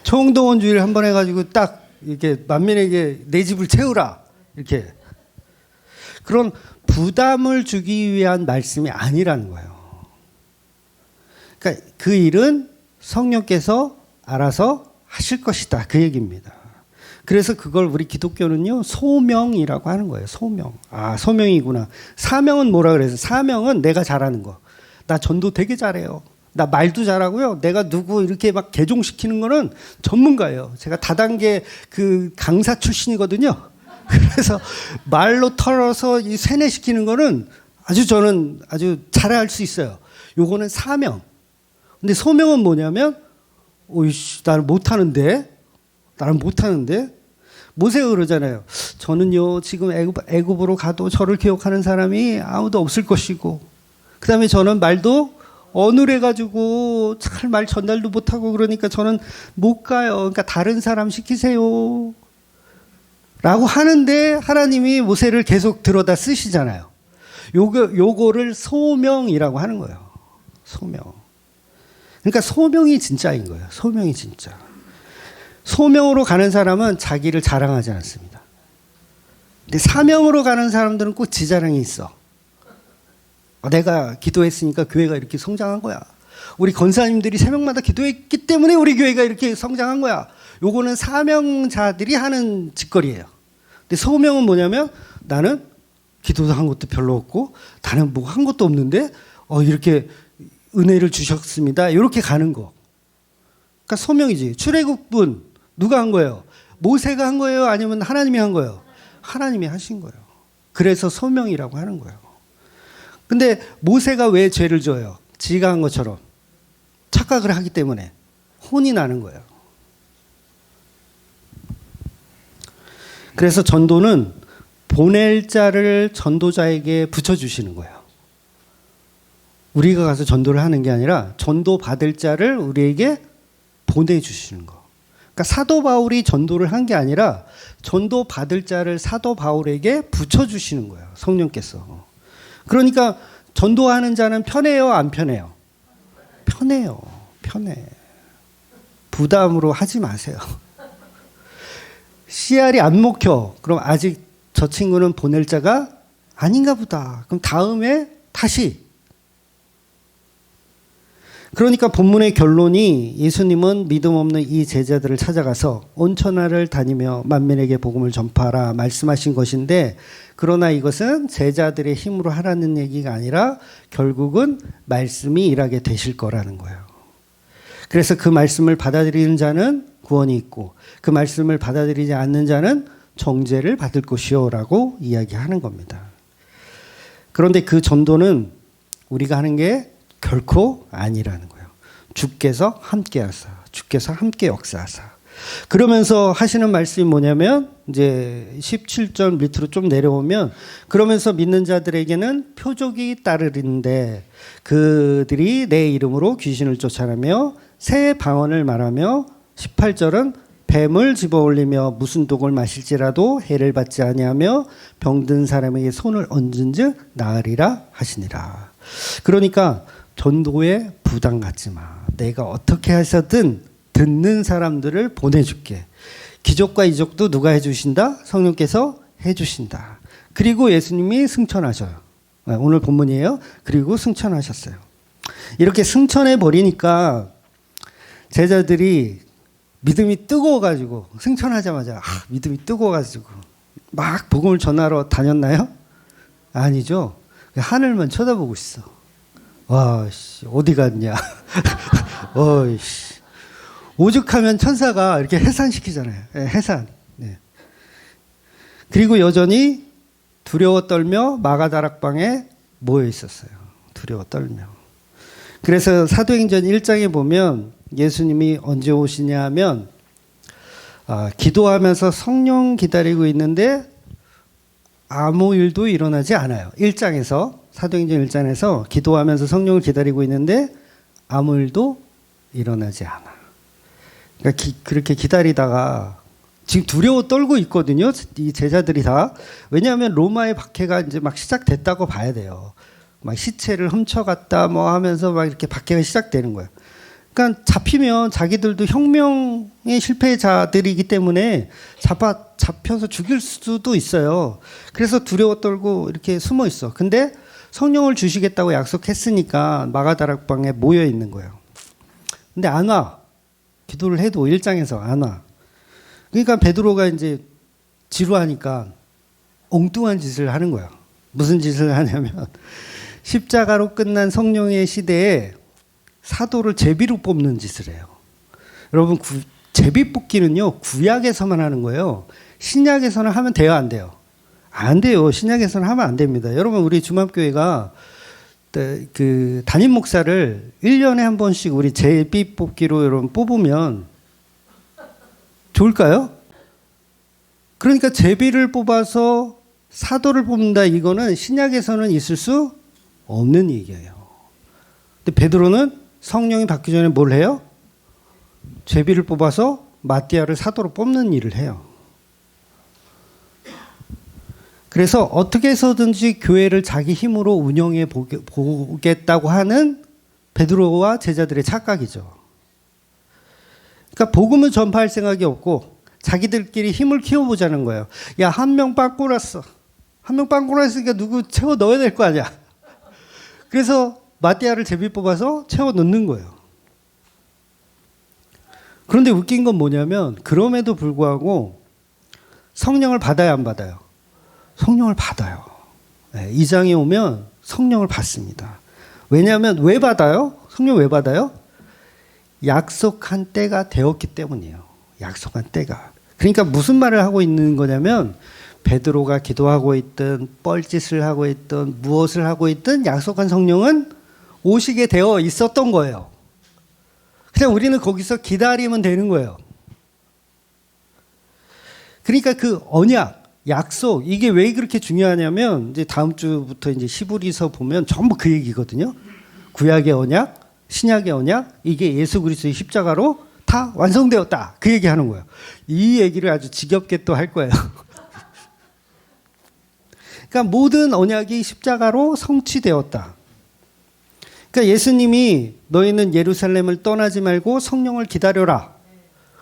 총동원주의를 한번 해가지고 딱 이렇게 만민에게 내 집을 채우라 이렇게 그런 부담을 주기 위한 말씀이 아니라는 거예요. 그러니까 그 일은 성령께서 알아서 하실 것이다 그 얘기입니다. 그래서 그걸 우리 기독교는요 소명이라고 하는 거예요. 소명. 아 소명이구나. 사명은 뭐라 그래서 사명은 내가 잘하는 거. 나 전도 되게 잘해요. 나 말도 잘하고요. 내가 누구 이렇게 막 개종시키는 거는 전문가예요. 제가 다단계 그 강사 출신이거든요. 그래서 말로 털어서 이 세뇌시키는 거는 저는 아주 잘할 수 있어요. 요거는 사명. 근데 소명은 뭐냐면 오이씨 나는 못하는데 모세가 그러잖아요. 저는요 지금 애굽으로 가도 저를 기억하는 사람이 아무도 없을 것이고 그 다음에 저는 말도 어눌해가지고 잘 말 전달도 못하고 그러니까 저는 못 가요. 그러니까 다른 사람 시키세요 라고 하는데 하나님이 모세를 계속 들어다 쓰시잖아요. 요거를 소명이라고 하는 거예요. 소명. 그러니까 소명이 진짜인 거예요. 소명이 진짜. 소명으로 가는 사람은 자기를 자랑하지 않습니다. 근데 사명으로 가는 사람들은 꼭 지자랑이 있어. 내가 기도했으니까 교회가 이렇게 성장한 거야. 우리 권사님들이 새벽마다 기도했기 때문에 우리 교회가 이렇게 성장한 거야. 요거는 사명자들이 하는 짓거리예요. 근데 소명은 뭐냐면 나는 기도도 한 것도 별로 없고 나는 뭐 한 것도 없는데 이렇게 은혜를 주셨습니다. 이렇게 가는 거. 그러니까 소명이지. 출애굽은 누가 한 거예요? 모세가 한 거예요? 아니면 하나님이 한 거예요? 하나님이 하신 거예요. 그래서 소명이라고 하는 거예요. 근데 모세가 왜 죄를 져요? 지가 한 것처럼 착각을 하기 때문에 혼이 나는 거예요. 그래서 전도는 보낼 자를 전도자에게 붙여주시는 거예요. 우리가 가서 전도를 하는 게 아니라 전도 받을 자를 우리에게 보내주시는 거. 그러니까 사도 바울이 전도를 한 게 아니라 전도 받을 자를 사도 바울에게 붙여주시는 거예요. 성령께서. 그러니까 전도하는 자는 편해요, 안 편해요? 편해요. 편해. 부담으로 하지 마세요. CR이 안 먹혀. 그럼 아직 저 친구는 보낼 자가 아닌가 보다. 그럼 다음에 다시. 그러니까 본문의 결론이 예수님은 믿음 없는 이 제자들을 찾아가서 온 천하를 다니며 만민에게 복음을 전파하라 말씀하신 것인데, 그러나 이것은 제자들의 힘으로 하라는 얘기가 아니라 결국은 말씀이 일하게 되실 거라는 거예요. 그래서 그 말씀을 받아들이는 자는 구원이 있고 그 말씀을 받아들이지 않는 자는 정죄를 받을 것이요라고 이야기하는 겁니다. 그런데 그 전도는 우리가 하는 게 결코 아니라는 거예요. 주께서 함께 하사, 주께서 함께 역사하사. 그러면서 하시는 말씀이 뭐냐면 이제 17절 밑으로 좀 내려오면, 그러면서 믿는 자들에게는 표적이 따르는데 그들이 내 이름으로 귀신을 쫓아내며 새 방언을 말하며, 18절은 뱀을 집어올리며 무슨 독을 마실지라도 해를 받지 아니하며 병든 사람에게 손을 얹은즉 나으리라 하시니라. 그러니까 전도에 부담 갖지 마. 내가 어떻게 해서든 듣는 사람들을 보내줄게. 기적과 이적도 누가 해주신다? 성령께서 해주신다. 그리고 예수님이 승천하셔요. 오늘 본문이에요. 그리고 승천하셨어요. 이렇게 승천해 버리니까 제자들이 믿음이 뜨거워가지고, 승천하자마자 믿음이 뜨거워가지고 막 복음을 전하러 다녔나요? 아니죠. 하늘만 쳐다보고 있어. 와, 씨, 어디 갔냐? 어이씨. 오죽하면 천사가 이렇게 해산시키잖아요. 해산. 네. 그리고 여전히 두려워 떨며 마가다락방에 모여 있었어요. 두려워 떨며. 그래서 사도행전 1장에 보면 예수님이 언제 오시냐 하면 기도하면서 성령 기다리고 있는데 아무 일도 일어나지 않아요. 1장에서, 사도행전 1장에서 기도하면서 성령을 기다리고 있는데 아무 일도 일어나지 않아. 그러니까 그렇게 기다리다가 지금 두려워 떨고 있거든요. 이 제자들이 다. 왜냐하면 로마의 박해가 이제 막 시작됐다고 봐야 돼요. 막 시체를 훔쳐갔다 뭐 하면서 막 이렇게 박해가 시작되는 거예요. 그러니까 잡히면 자기들도 혁명의 실패자들이기 때문에 잡혀서 죽일 수도 있어요. 그래서 두려워 떨고 이렇게 숨어 있어. 근데 성령을 주시겠다고 약속했으니까 마가다락방에 모여 있는 거예요. 근데 안 와. 기도를 해도 1장에서 안 와. 그러니까 베드로가 이제 지루하니까 엉뚱한 짓을 하는 거예요. 무슨 짓을 하냐면 십자가로 끝난 성령의 시대에 사도를 제비로 뽑는 짓을 해요. 여러분, 제비 뽑기는요 구약에서만 하는 거예요. 신약에서는 하면 돼요, 안 돼요? 안 돼요. 신약에서는 하면 안 됩니다. 여러분, 우리 주맙교회가 그 담임 목사를 1년에 한 번씩 우리 제비 뽑기로 여러분 뽑으면 좋을까요? 그러니까 제비를 뽑아서 사도를 뽑는다, 이거는 신약에서는 있을 수 없는 얘기예요. 근데 베드로는 성령이 받기 전에 뭘 해요? 제비를 뽑아서 마띠아를 사도로 뽑는 일을 해요. 그래서 어떻게 해서든지 교회를 자기 힘으로 운영해 보겠다고 하는 베드로와 제자들의 착각이죠. 그러니까 복음을 전파할 생각이 없고 자기들끼리 힘을 키워보자는 거예요. 야, 한 명 빵 꼬랐어. 한 명 빵 꼬랐으니까 누구 채워 넣어야 될 거 아니야. 그래서 마띠아를 제비 뽑아서 채워 넣는 거예요. 그런데 웃긴 건 뭐냐면 그럼에도 불구하고 성령을 받아야 안 받아요? 성령을 받아요. 네, 2장에 오면 성령을 받습니다. 왜냐하면 왜 받아요? 성령 왜 받아요? 약속한 때가 되었기 때문이에요. 약속한 때가. 그러니까 무슨 말을 하고 있는 거냐면 베드로가 기도하고 있든 뻘짓을 하고 있든 무엇을 하고 있든 약속한 성령은 오시게 되어 있었던 거예요. 그냥 우리는 거기서 기다리면 되는 거예요. 그러니까 그 언약, 약속, 이게 왜 그렇게 중요하냐면 이제 다음 주부터 이제 히브리서 보면 전부 그 얘기거든요. 구약의 언약, 신약의 언약, 이게 예수 그리스도의 십자가로 다 완성되었다. 그 얘기하는 거예요. 이 얘기를 아주 지겹게 또 할 거예요. 그러니까 모든 언약이 십자가로 성취되었다. 그러니까 예수님이 너희는 예루살렘을 떠나지 말고 성령을 기다려라.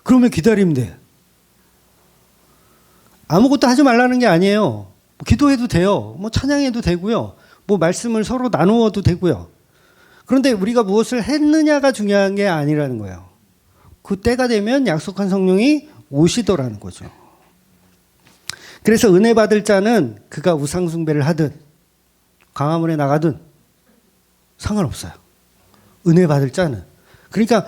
그러면 기다리면 돼. 아무것도 하지 말라는 게 아니에요. 기도해도 돼요. 뭐 찬양해도 되고요. 뭐 말씀을 서로 나누어도 되고요. 그런데 우리가 무엇을 했느냐가 중요한 게 아니라는 거예요. 그 때가 되면 약속한 성령이 오시더라는 거죠. 그래서 은혜 받을 자는 그가 우상 숭배를 하든 광화문에 나가든 상관없어요. 은혜 받을 자는. 그러니까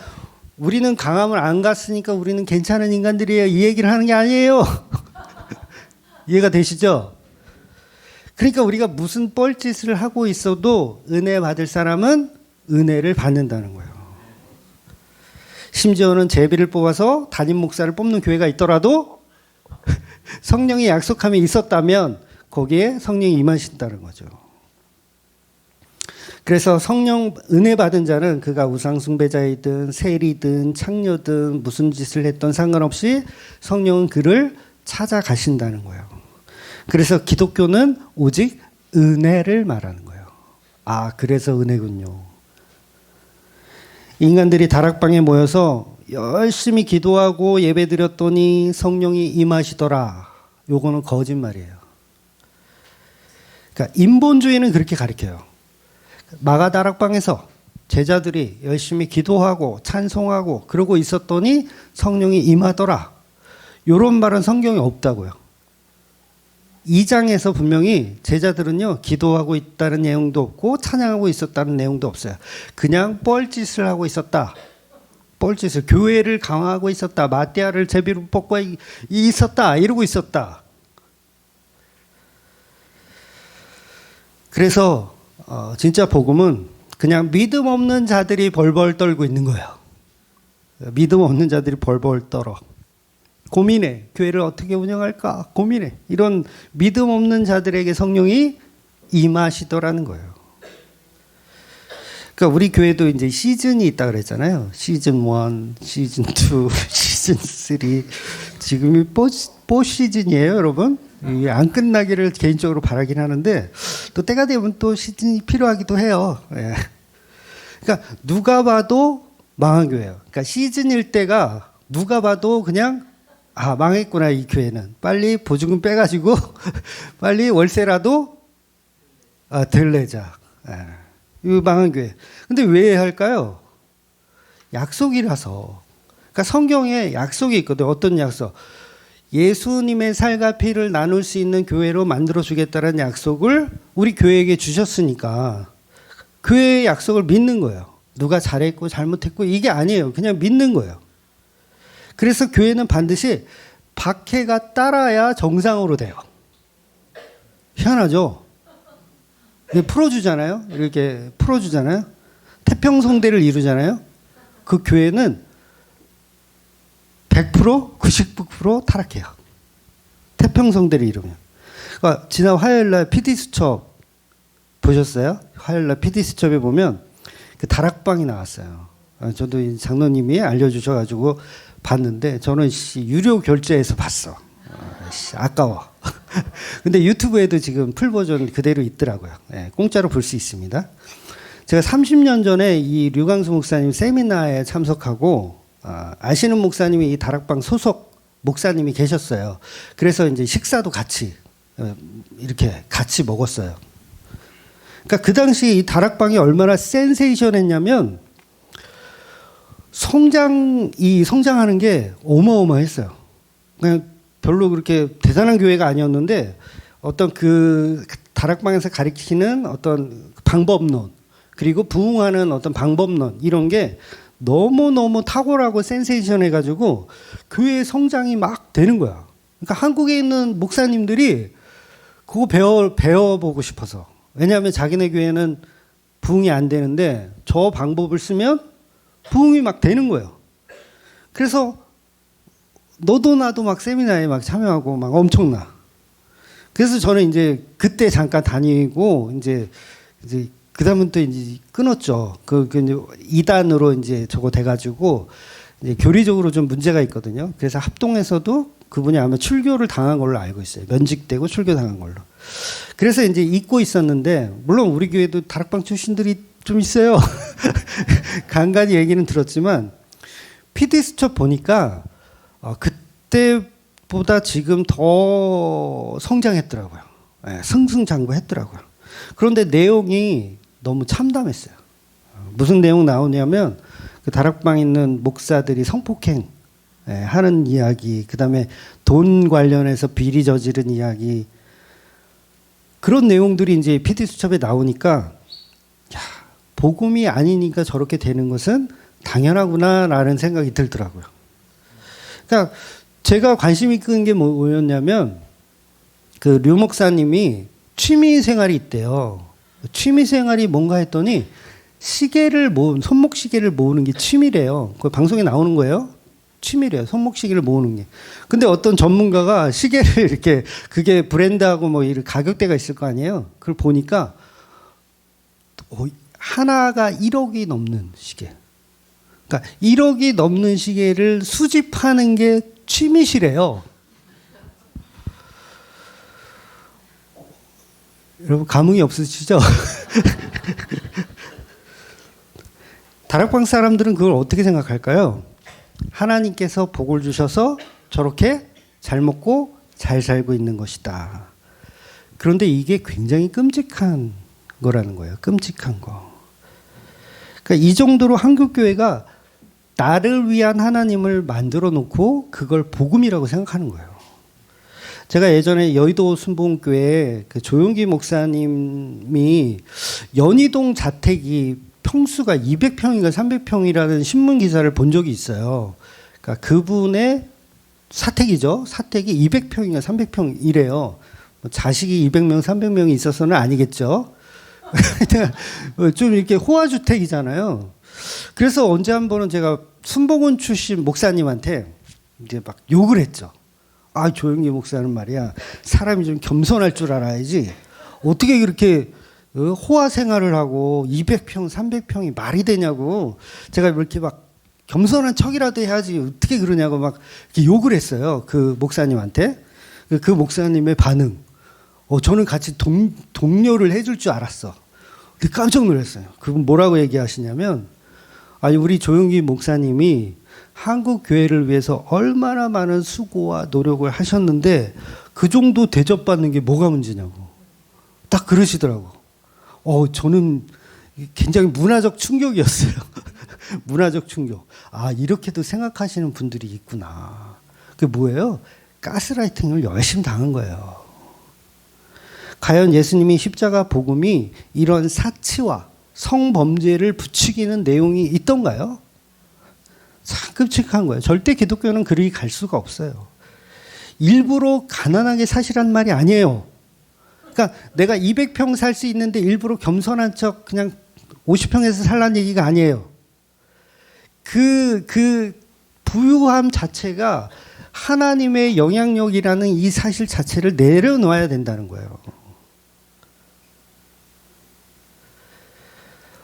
우리는 강함을 안 갔으니까 우리는 괜찮은 인간들이에요. 이 얘기를 하는 게 아니에요. 이해가 되시죠? 그러니까 우리가 무슨 뻘짓을 하고 있어도 은혜 받을 사람은 은혜를 받는다는 거예요. 심지어는 제비를 뽑아서 담임 목사를 뽑는 교회가 있더라도 성령이 약속함이 있었다면 거기에 성령이 임하신다는 거죠. 그래서 성령 은혜 받은 자는 그가 우상숭배자이든 세리든 창녀든 무슨 짓을 했던 상관없이 성령은 그를 찾아가신다는 거예요. 그래서 기독교는 오직 은혜를 말하는 거예요. 아, 그래서 은혜군요. 인간들이 다락방에 모여서 열심히 기도하고 예배드렸더니 성령이 임하시더라. 요거는 거짓말이에요. 그러니까 인본주의는 그렇게 가르쳐요. 마가 다락방에서 제자들이 열심히 기도하고 찬송하고 그러고 있었더니 성령이 임하더라. 요런 말은 성경에 없다고요. 2장에서 분명히 제자들은요, 기도하고 있다는 내용도 없고 찬양하고 있었다는 내용도 없어요. 그냥 뻘짓을 하고 있었다. 뻘짓을, 교회를 강화하고 있었다. 마띠아를 제비로 뽑고 있었다. 이러고 있었다. 그래서 진짜 복음은 그냥 믿음 없는 자들이 벌벌 떨고 있는 거예요. 믿음 없는 자들이 벌벌 떨어. 고민해. 교회를 어떻게 운영할까? 고민해. 이런 믿음 없는 자들에게 성령이 임하시더라는 거예요. 그러니까 우리 교회도 이제 시즌이 있다 그랬잖아요. 시즌 1, 시즌 2, 시즌 3. 지금이 4 시즌이에요, 여러분. 이게 안 끝나기를 개인적으로 바라긴 하는데 또 때가 되면 또 시즌이 필요하기도 해요. 예. 그러니까 누가 봐도 망한 교회예요. 그러니까 시즌일 때가 누가 봐도 그냥 아, 망했구나, 이 교회는. 빨리 보증금 빼가지고 빨리 월세라도 덜 내자. 이거 망한 교회. 근데 왜 할까요? 약속이라서. 그러니까 성경에 약속이 있거든. 어떤 약속? 예수님의 살과 피를 나눌 수 있는 교회로 만들어주겠다는 약속을 우리 교회에게 주셨으니까 교회의 약속을 믿는 거예요. 누가 잘했고 잘못했고 이게 아니에요. 그냥 믿는 거예요. 그래서 교회는 반드시 박해가 따라야 정상으로 돼요. 희한하죠? 풀어주잖아요. 이렇게 풀어주잖아요. 태평성대를 이루잖아요. 그 교회는 100%, 99% 타락해요. 태평성대를 이루면. 그러니까 지난 화요일날 PD수첩 보셨어요? 화요일날 PD수첩에 보면 그 다락방이 나왔어요. 저도 장로님이 알려주셔가지고 봤는데 저는 유료 결제해서 봤어. 아까워. 근데 유튜브에도 지금 풀 버전 그대로 있더라고요. 네, 공짜로 볼 수 있습니다. 제가 30년 전에 이 류광수 목사님 세미나에 참석하고 아시는 목사님이 이 다락방 소속 목사님이 계셨어요. 그래서 이제 식사도 같이 이렇게 같이 먹었어요. 그러니까 그 당시 이 다락방이 얼마나 센세이션했냐면 성장하는 게 어마어마했어요. 그냥 별로 그렇게 대단한 교회가 아니었는데 어떤 그 다락방에서 가리키는 어떤 방법론 그리고 부흥하는 어떤 방법론 이런 게 너무너무 탁월하고 센세이션해가지고 교회의 성장이 막 되는 거야. 그러니까 한국에 있는 목사님들이 그거 배워보고 싶어서. 왜냐하면 자기네 교회는 부흥이 안 되는데 저 방법을 쓰면 부흥이 막 되는 거예요. 그래서 너도 나도 막 세미나에 막 참여하고 막 엄청나. 그래서 저는 이제 그때 잠깐 다니고 이제 그다음은 또 이제 끊었죠. 그 이제 2단으로 이제 저거 돼가지고 이제 교리적으로 좀 문제가 있거든요. 그래서 합동에서도 그분이 아마 출교를 당한 걸로 알고 있어요. 면직되고 출교 당한 걸로. 그래서 이제 잊고 있었는데 물론 우리 교회도 다락방 출신들이 좀 있어요. 간간히 얘기는 들었지만 PD 수첩 보니까 그때보다 지금 더 성장했더라고요. 네, 승승장구했더라고요. 그런데 내용이 너무 참담했어요. 무슨 내용 나오냐면 그 다락방 있는 목사들이 성폭행 하는 이야기, 그다음에 돈 관련해서 비리 저지른 이야기, 그런 내용들이 이제 PD 수첩에 나오니까 야, 복음이 아니니까 저렇게 되는 것은 당연하구나라는 생각이 들더라고요. 그러니까 제가 관심이 끈 게 뭐였냐면 그 류 목사님이 취미 생활이 있대요. 취미 생활이 뭔가 했더니 손목 시계를 모으는 게 취미래요. 그 방송에 나오는 거예요. 취미래요. 손목 시계를 모으는 게. 근데 어떤 전문가가 시계를 이렇게 그게 브랜드하고 뭐 이런 가격대가 있을 거 아니에요. 그걸 보니까 하나가 1억이 넘는 시계. 그러니까 1억이 넘는 시계를 수집하는 게 취미시래요. 여러분 감흥이 없으시죠? 다락방 사람들은 그걸 어떻게 생각할까요? 하나님께서 복을 주셔서 저렇게 잘 먹고 잘 살고 있는 것이다. 그런데 이게 굉장히 끔찍한 거라는 거예요. 끔찍한 거. 그러니까 이 정도로 한국교회가 나를 위한 하나님을 만들어 놓고 그걸 복음이라고 생각하는 거예요. 제가 예전에 여의도 순복음교회 그 조용기 목사님이 연희동 자택이 평수가 200평인가 300평이라는 신문 기사를 본 적이 있어요. 그러니까 그분의 사택이죠. 사택이 200평인가 300평이래요. 자식이 200명, 300명이 있어서는 아니겠죠. 좀 이렇게 호화주택이잖아요. 그래서 언제 한 번은 제가 순복음 출신 목사님한테 이제 막 욕을 했죠. 아, 조용기 목사는 말이야, 사람이 좀 겸손할 줄 알아야지. 어떻게 그렇게 호화 생활을 하고 200평, 300평이 말이 되냐고. 제가 이렇게 막 겸손한 척이라도 해야지 어떻게 그러냐고 막 이렇게 욕을 했어요. 그 목사님한테. 그 목사님의 반응. 저는 같이 동료를 해줄 줄 알았어. 근데 깜짝 놀랐어요. 그분 뭐라고 얘기하시냐면, 아니, 우리 조용기 목사님이 한국 교회를 위해서 얼마나 많은 수고와 노력을 하셨는데 그 정도 대접받는 게 뭐가 문제냐고. 딱 그러시더라고. 저는 굉장히 문화적 충격이었어요. 문화적 충격. 아, 이렇게도 생각하시는 분들이 있구나. 그게 뭐예요? 가스라이팅을 열심히 당한 거예요. 과연 예수님이 십자가 복음이 이런 사치와 성범죄를 부추기는 내용이 있던가요? 참 끔찍한 거예요. 절대 기독교는 그리 갈 수가 없어요. 일부러 가난하게 사시란 말이 아니에요. 그러니까 내가 200평 살 수 있는데 일부러 겸손한 척 그냥 50평에서 살라는 얘기가 아니에요. 그 부유함 자체가 하나님의 영향력이라는 이 사실 자체를 내려놓아야 된다는 거예요.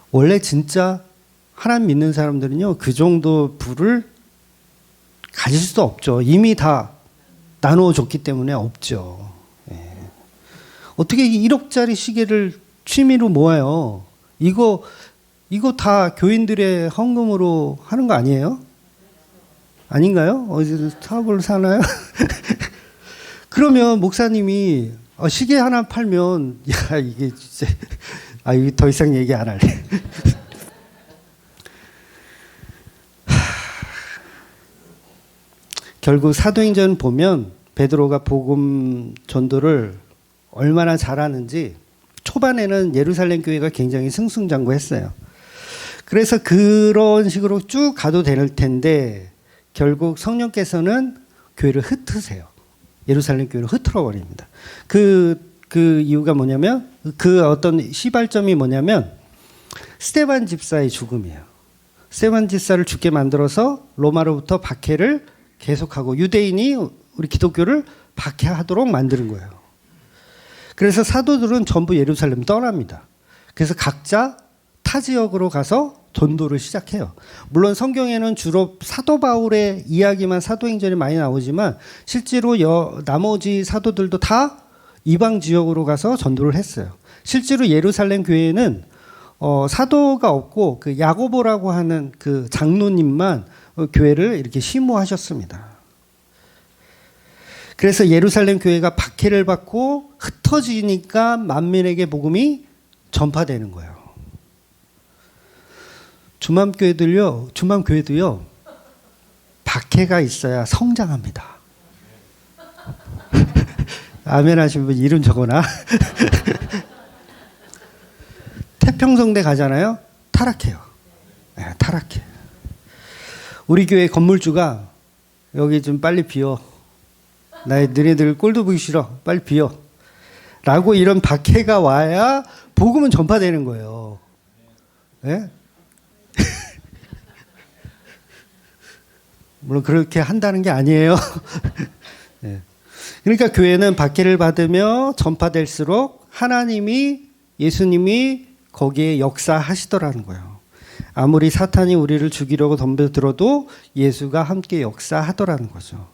원래 진짜 하나님 믿는 사람들은요, 그 정도 부를 가질 수도 없죠. 이미 다 나누어 줬기 때문에 없죠. 예. 어떻게 1억짜리 시계를 취미로 모아요? 이거 이거 다 교인들의 헌금으로 하는 거 아니에요? 아닌가요? 어디서 사업을 사나요? 그러면 목사님이 시계 하나 팔면 야 이게 진짜 이게 더 이상 얘기 안 할래. 결국 사도행전 보면 베드로가 복음 전도를 얼마나 잘하는지 초반에는 예루살렘 교회가 굉장히 승승장구했어요. 그래서 그런 식으로 쭉 가도 될 텐데 결국 성령께서는 교회를 흩으세요. 예루살렘 교회를 흩어버 버립니다. 그 이유가 뭐냐면 그 어떤 시발점이 뭐냐면 스데반 집사의 죽음이에요. 스데반 집사를 죽게 만들어서 로마로부터 박해를 계속하고 유대인이 우리 기독교를 박해하도록 만드는 거예요. 그래서 사도들은 전부 예루살렘 떠납니다. 그래서 각자 타 지역으로 가서 전도를 시작해요. 물론 성경에는 주로 사도 바울의 이야기만 사도행전에 많이 나오지만 실제로 나머지 사도들도 다 이방 지역으로 가서 전도를 했어요. 실제로 예루살렘 교회는 사도가 없고 그 야고보라고 하는 그 장로님만 교회를 이렇게 심호하셨습니다. 그래서 예루살렘 교회가 박해를 받고 흩어지니까 만민에게 복음이 전파되는 거예요. 주맘교회도요, 박해가 있어야 성장합니다. 아멘 하신 분 이름 적어놔. 태평성대 가잖아요. 타락해요. 네, 타락해. 우리 교회 건물주가 여기 좀 빨리 비워. 너희들 꼴도 보기 싫어. 빨리 비워. 라고 이런 박해가 와야 복음은 전파되는 거예요. 네? 물론 그렇게 한다는 게 아니에요. 네. 그러니까 교회는 박해를 받으며 전파될수록 하나님이 예수님이 거기에 역사하시더라는 거예요. 아무리 사탄이 우리를 죽이려고 덤벼들어도 예수가 함께 역사하더라는 거죠.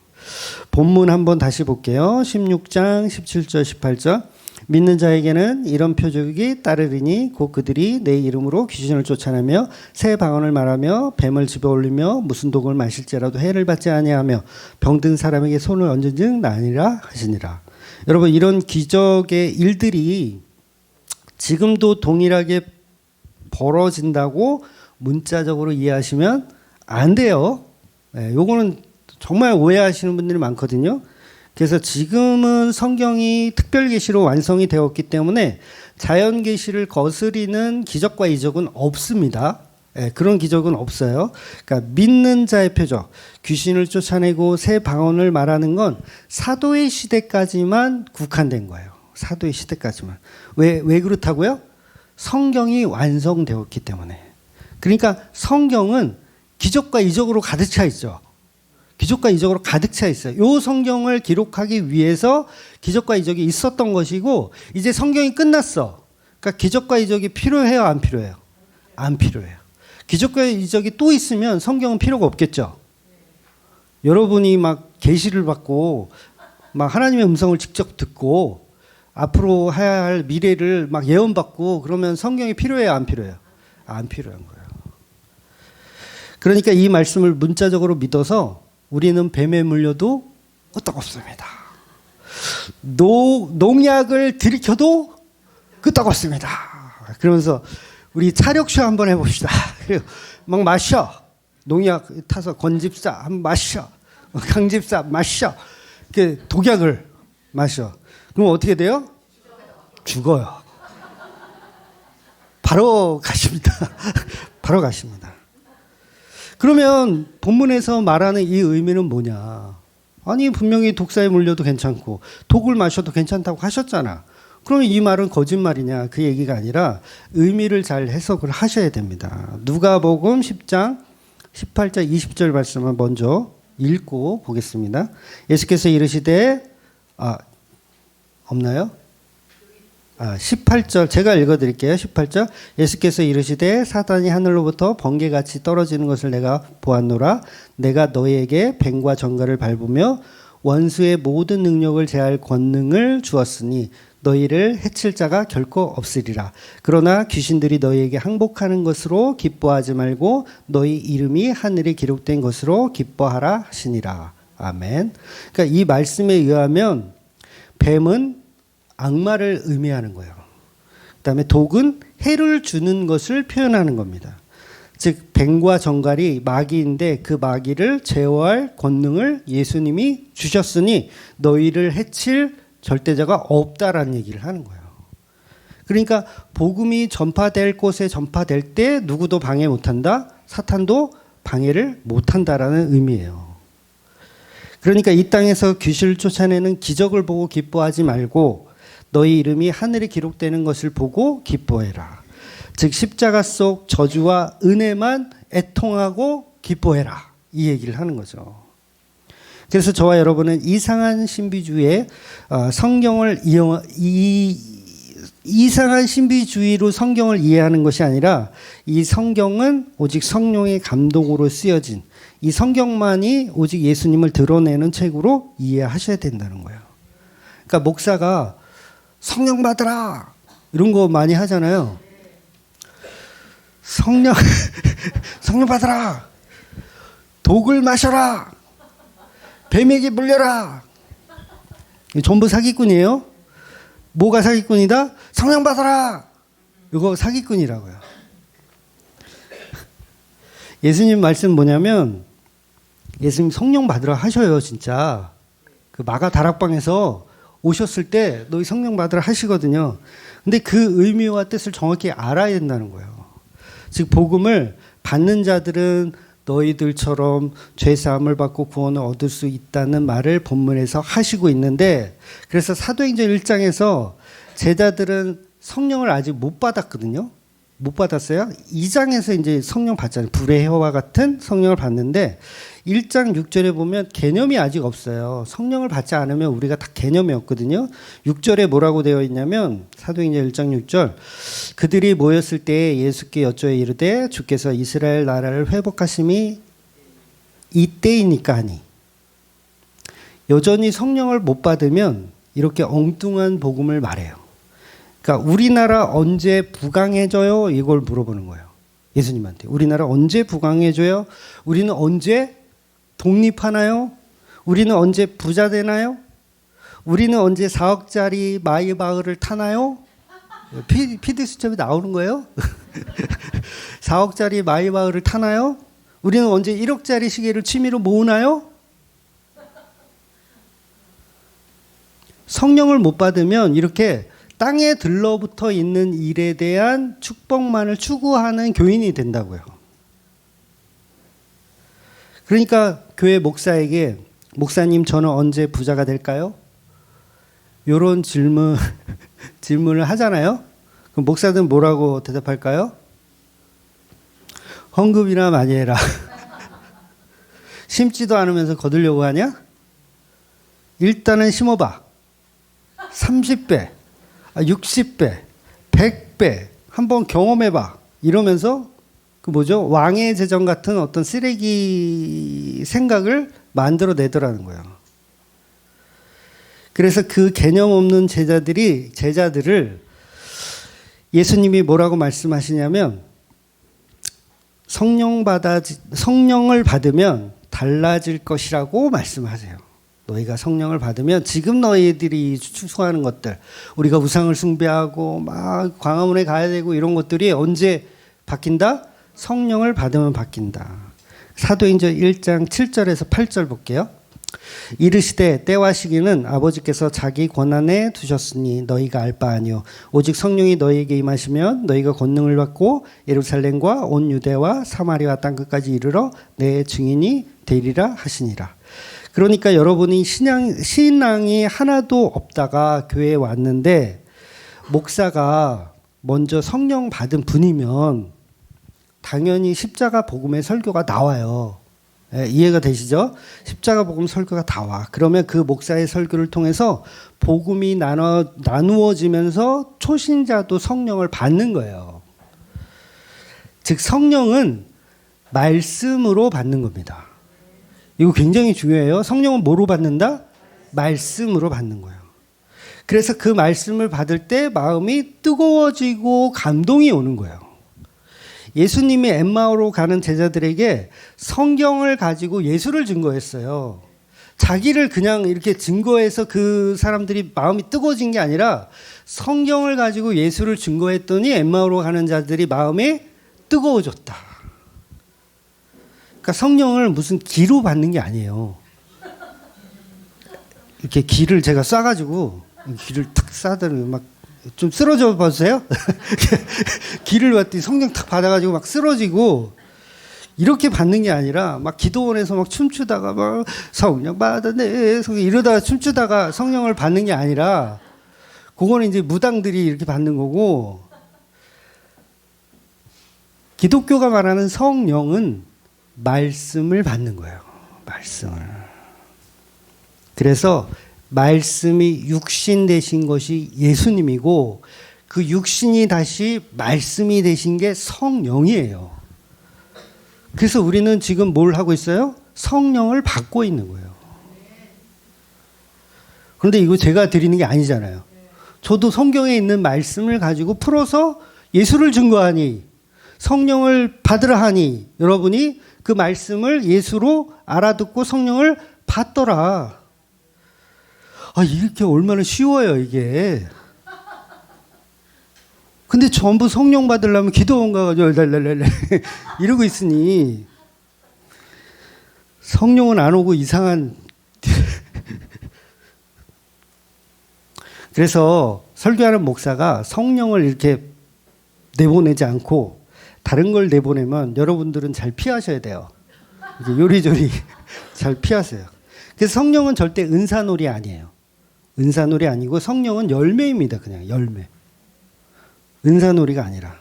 본문 한번 다시 볼게요. 16장 17절 18절 믿는 자에게는 이런 표적이 따르리니 곧 그들이 내 이름으로 귀신을 쫓아내며 새 방언을 말하며 뱀을 집어 올리며 무슨 독을 마실지라도 해를 받지 아니하며 병든 사람에게 손을 얹은 즉 나으리라 하시니라. 여러분 이런 기적의 일들이 지금도 동일하게 벌어진다고 문자적으로 이해하시면 안 돼요. 네, 요거는 정말 오해하시는 분들이 많거든요. 그래서 지금은 성경이 특별계시로 완성이 되었기 때문에 자연계시를 거스리는 기적과 이적은 없습니다. 네, 그런 기적은 없어요. 그러니까 믿는 자의 표적, 귀신을 쫓아내고 새 방언을 말하는 건 사도의 시대까지만 국한된 거예요. 사도의 시대까지만. 왜 그렇다고요? 성경이 완성되었기 때문에. 그러니까 성경은 기적과 이적으로 가득 차 있죠. 기적과 이적으로 가득 차 있어요. 이 성경을 기록하기 위해서 기적과 이적이 있었던 것이고 이제 성경이 끝났어. 그러니까 기적과 이적이 필요해요? 안 필요해요? 안 필요해요. 기적과 이적이 또 있으면 성경은 필요가 없겠죠. 여러분이 막 계시를 받고 막 하나님의 음성을 직접 듣고 앞으로 해야 할 미래를 막 예언받고 그러면 성경이 필요해요? 안 필요해요? 안 필요한 거예요. 그러니까 이 말씀을 문자적으로 믿어서 우리는 뱀에 물려도 끄떡없습니다. 농약을 들이켜도 끄떡없습니다. 그러면서 우리 차력쇼 한번 해봅시다. 막 마셔. 농약 타서 권집사 한번 마셔. 강집사 마셔. 이렇게 독약을 마셔. 그럼 어떻게 돼요? 죽어요. 바로 가십니다. 바로 가십니다. 그러면 본문에서 말하는 이 의미는 뭐냐? 아니 분명히 독사에 물려도 괜찮고 독을 마셔도 괜찮다고 하셨잖아. 그러면 이 말은 거짓말이냐? 그 얘기가 아니라 의미를 잘 해석을 하셔야 됩니다. 누가복음 10장 18절 20절 말씀을 먼저 읽고 보겠습니다. 예수께서 이르시되 없나요? 18절 제가 읽어드릴게요. 18절 예수께서 이르시되 사단이 하늘로부터 번개같이 떨어지는 것을 내가 보았노라. 내가 너희에게 뱀과 정갈을 밟으며 원수의 모든 능력을 제할 권능을 주었으니 너희를 해칠 자가 결코 없으리라. 그러나 귀신들이 너희에게 항복하는 것으로 기뻐하지 말고 너희 이름이 하늘에 기록된 것으로 기뻐하라 하시니라. 아멘. 그러니까 이 말씀에 의하면 뱀은 악마를 의미하는 거예요. 그다음에 독은 해를 주는 것을 표현하는 겁니다. 즉 뱀과 정갈이 마귀인데 그 마귀를 제어할 권능을 예수님이 주셨으니 너희를 해칠 절대자가 없다라는 얘기를 하는 거예요. 그러니까 복음이 전파될 곳에 전파될 때 누구도 방해 못한다. 사탄도 방해를 못한다라는 의미예요. 그러니까 이 땅에서 귀신을 쫓아내는 기적을 보고 기뻐하지 말고 너희 이름이 하늘에 기록되는 것을 보고 기뻐해라. 즉 십자가 속 저주와 은혜만 애통하고 기뻐해라. 이 얘기를 하는 거죠. 그래서 저와 여러분은 이상한 신비주의에 성경을 이상한 신비주의로 성경을 이해하는 것이 아니라 이 성경은 오직 성령의 감동으로 쓰여진 이 성경만이 오직 예수님을 드러내는 책으로 이해하셔야 된다는 거예요. 그러니까 목사가 성령 받으라 이런 거 많이 하잖아요. 성령 받으라. 독을 마셔라. 뱀에게 물려라. 전부 사기꾼이에요. 뭐가 사기꾼이다? 성령 받아라. 이거 사기꾼이라고요. 예수님 말씀 뭐냐면 예수님 성령 받으라 하셔요. 진짜 그 마가 다락방에서 오셨을 때 너희 성령 받으라 하시거든요. 근데 그 의미와 뜻을 정확히 알아야 된다는 거예요. 즉 복음을 받는 자들은 너희들처럼 죄사함을 받고 구원을 얻을 수 있다는 말을 본문에서 하시고 있는데, 그래서 사도행전 1장에서 제자들은 성령을 아직 못 받았거든요. 못 받았어요. 2장에서 이제 성령 받잖아요. 불의 해와 같은 성령을 받는데 1장 6절에 보면 개념이 아직 없어요. 성령을 받지 않으면 우리가 다 개념이 없거든요. 6절에 뭐라고 되어 있냐면 사도행전 1장 6절 그들이 모였을 때 예수께 여쭤에 이르되 주께서 이스라엘 나라를 회복하심이 이때이니까 하니. 여전히 성령을 못 받으면 이렇게 엉뚱한 복음을 말해요. 그러니까 우리나라 언제 부강해져요? 이걸 물어보는 거예요. 예수님한테. 우리나라 언제 부강해져요? 우리는 언제 독립하나요? 우리는 언제 부자 되나요? 우리는 언제 4억짜리 마이바흐를 타나요? PD 수첩에 나오는 거예요? 4억짜리 마이바흐를 타나요? 우리는 언제 1억짜리 시계를 취미로 모으나요? 성령을 못 받으면 이렇게 땅에 들러붙어 있는 일에 대한 축복만을 추구하는 교인이 된다고요. 그러니까 교회 목사에게 목사님 저는 언제 부자가 될까요? 이런 질문을 하잖아요. 그럼 목사들은 뭐라고 대답할까요? 헌금이나 많이 해라. 심지도 않으면서 거두려고 하냐? 일단은 심어봐. 30배, 60배, 100배 한번 경험해봐. 이러면서 그 뭐죠? 왕의 재정 같은 어떤 쓰레기 생각을 만들어내더라는 거예요. 그래서 그 개념 없는 제자들을 예수님이 뭐라고 말씀하시냐면 성령을 받으면 달라질 것이라고 말씀하세요. 너희가 성령을 받으면 지금 너희들이 추구하는 것들, 우리가 우상을 숭배하고 막 광화문에 가야 되고 이런 것들이 언제 바뀐다? 성령을 받으면 바뀐다. 사도행전 1장 7절에서 8절 볼게요. 이르시되 때와 시기는 아버지께서 자기 권한에 두셨으니 너희가 알 바 아니요 오직 성령이 너희에게 임하시면 너희가 권능을 받고 예루살렘과 온 유대와 사마리아 땅 끝까지 이르러 내 증인이 되리라 하시니라. 그러니까 여러분이 신앙이 하나도 없다가 교회에 왔는데 목사가 먼저 성령 받은 분이면 당연히 십자가 복음의 설교가 나와요. 예, 이해가 되시죠? 십자가 복음 설교가 다 와. 그러면 그 목사의 설교를 통해서 복음이 나누어지면서 초신자도 성령을 받는 거예요. 즉 성령은 말씀으로 받는 겁니다. 이거 굉장히 중요해요. 성령은 뭐로 받는다? 말씀으로 받는 거예요. 그래서 그 말씀을 받을 때 마음이 뜨거워지고 감동이 오는 거예요. 예수님이 엠마오로 가는 제자들에게 성경을 가지고 예수를 증거했어요. 자기를 그냥 이렇게 증거해서 그 사람들이 마음이 뜨거워진 게 아니라 성경을 가지고 예수를 증거했더니 엠마오로 가는 자들이 마음이 뜨거워졌다. 그러니까 성령을 무슨 기로 받는 게 아니에요. 이렇게 기를 제가 쏴가지고 기를 탁 쏴더니 막 좀 쓰러져 보세요. 기를 받더니 성령 탁 받아가지고 막 쓰러지고 이렇게 받는 게 아니라 막 기도원에서 막 춤추다가 막 성령 받았네 이러다가 춤추다가 성령을 받는 게 아니라 그거는 이제 무당들이 이렇게 받는 거고, 기독교가 말하는 성령은 말씀을 받는 거예요. 말씀을. 그래서 말씀이 육신 되신 것이 예수님이고 그 육신이 다시 말씀이 되신 게 성령이에요. 그래서 우리는 지금 뭘 하고 있어요? 성령을 받고 있는 거예요. 그런데 이거 제가 드리는 게 아니잖아요. 저도 성경에 있는 말씀을 가지고 풀어서 예수를 증거하니 성령을 받으라 하니 여러분이 그 말씀을 예수로 알아듣고 성령을 받더라. 아, 이렇게 얼마나 쉬워요, 이게. 근데 전부 성령 받으려면 기도원 가가지고 이러고 있으니 성령은 안 오고 이상한. 그래서 설교하는 목사가 성령을 이렇게 내보내지 않고 다른 걸 내보내면 여러분들은 잘 피하셔야 돼요. 요리조리 잘 피하세요. 그래서 성령은 절대 은사놀이 아니에요. 은사놀이 아니고 성령은 열매입니다. 그냥 열매. 은사놀이가 아니라.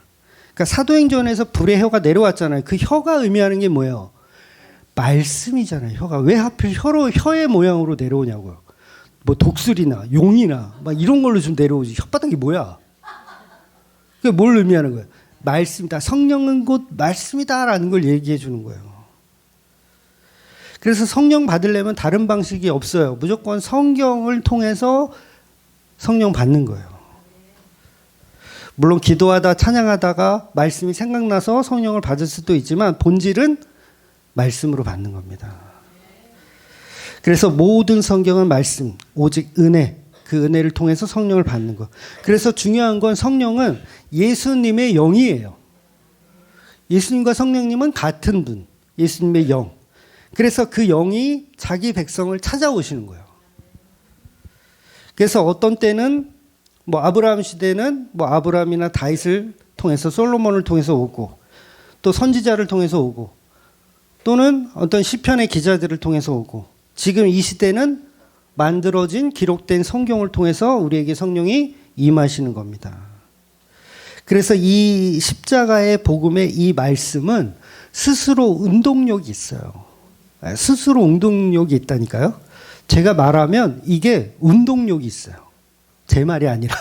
그러니까 사도행전에서 불의 혀가 내려왔잖아요. 그 혀가 의미하는 게 뭐예요? 말씀이잖아요. 혀가. 왜 하필 혀의 모양으로 내려오냐고요. 뭐 독수리나 용이나 막 이런 걸로 좀 내려오지. 혓바닥이 뭐야? 그게 뭘 의미하는 거예요? 말씀이다. 성령은 곧 말씀이다라는 걸 얘기해 주는 거예요. 그래서 성령 받으려면 다른 방식이 없어요. 무조건 성경을 통해서 성령 받는 거예요. 물론 기도하다 찬양하다가 말씀이 생각나서 성령을 받을 수도 있지만 본질은 말씀으로 받는 겁니다. 그래서 모든 성경은 말씀, 오직 은혜, 그 은혜를 통해서 성령을 받는 것. 그래서 중요한 건 성령은 예수님의 영이에요. 예수님과 성령님은 같은 분, 예수님의 영. 그래서 그 영이 자기 백성을 찾아오시는 거예요. 그래서 어떤 때는 뭐 아브라함 시대는 뭐 아브라함이나 다윗을 통해서 솔로몬을 통해서 오고 또 선지자를 통해서 오고 또는 어떤 시편의 기자들을 통해서 오고 지금 이 시대는 만들어진 기록된 성경을 통해서 우리에게 성령이 임하시는 겁니다. 그래서 이 십자가의 복음의 이 말씀은 스스로 운동력이 있어요. 스스로 운동력이 있다니까요. 제가 말하면 이게 운동력이 있어요. 제 말이 아니라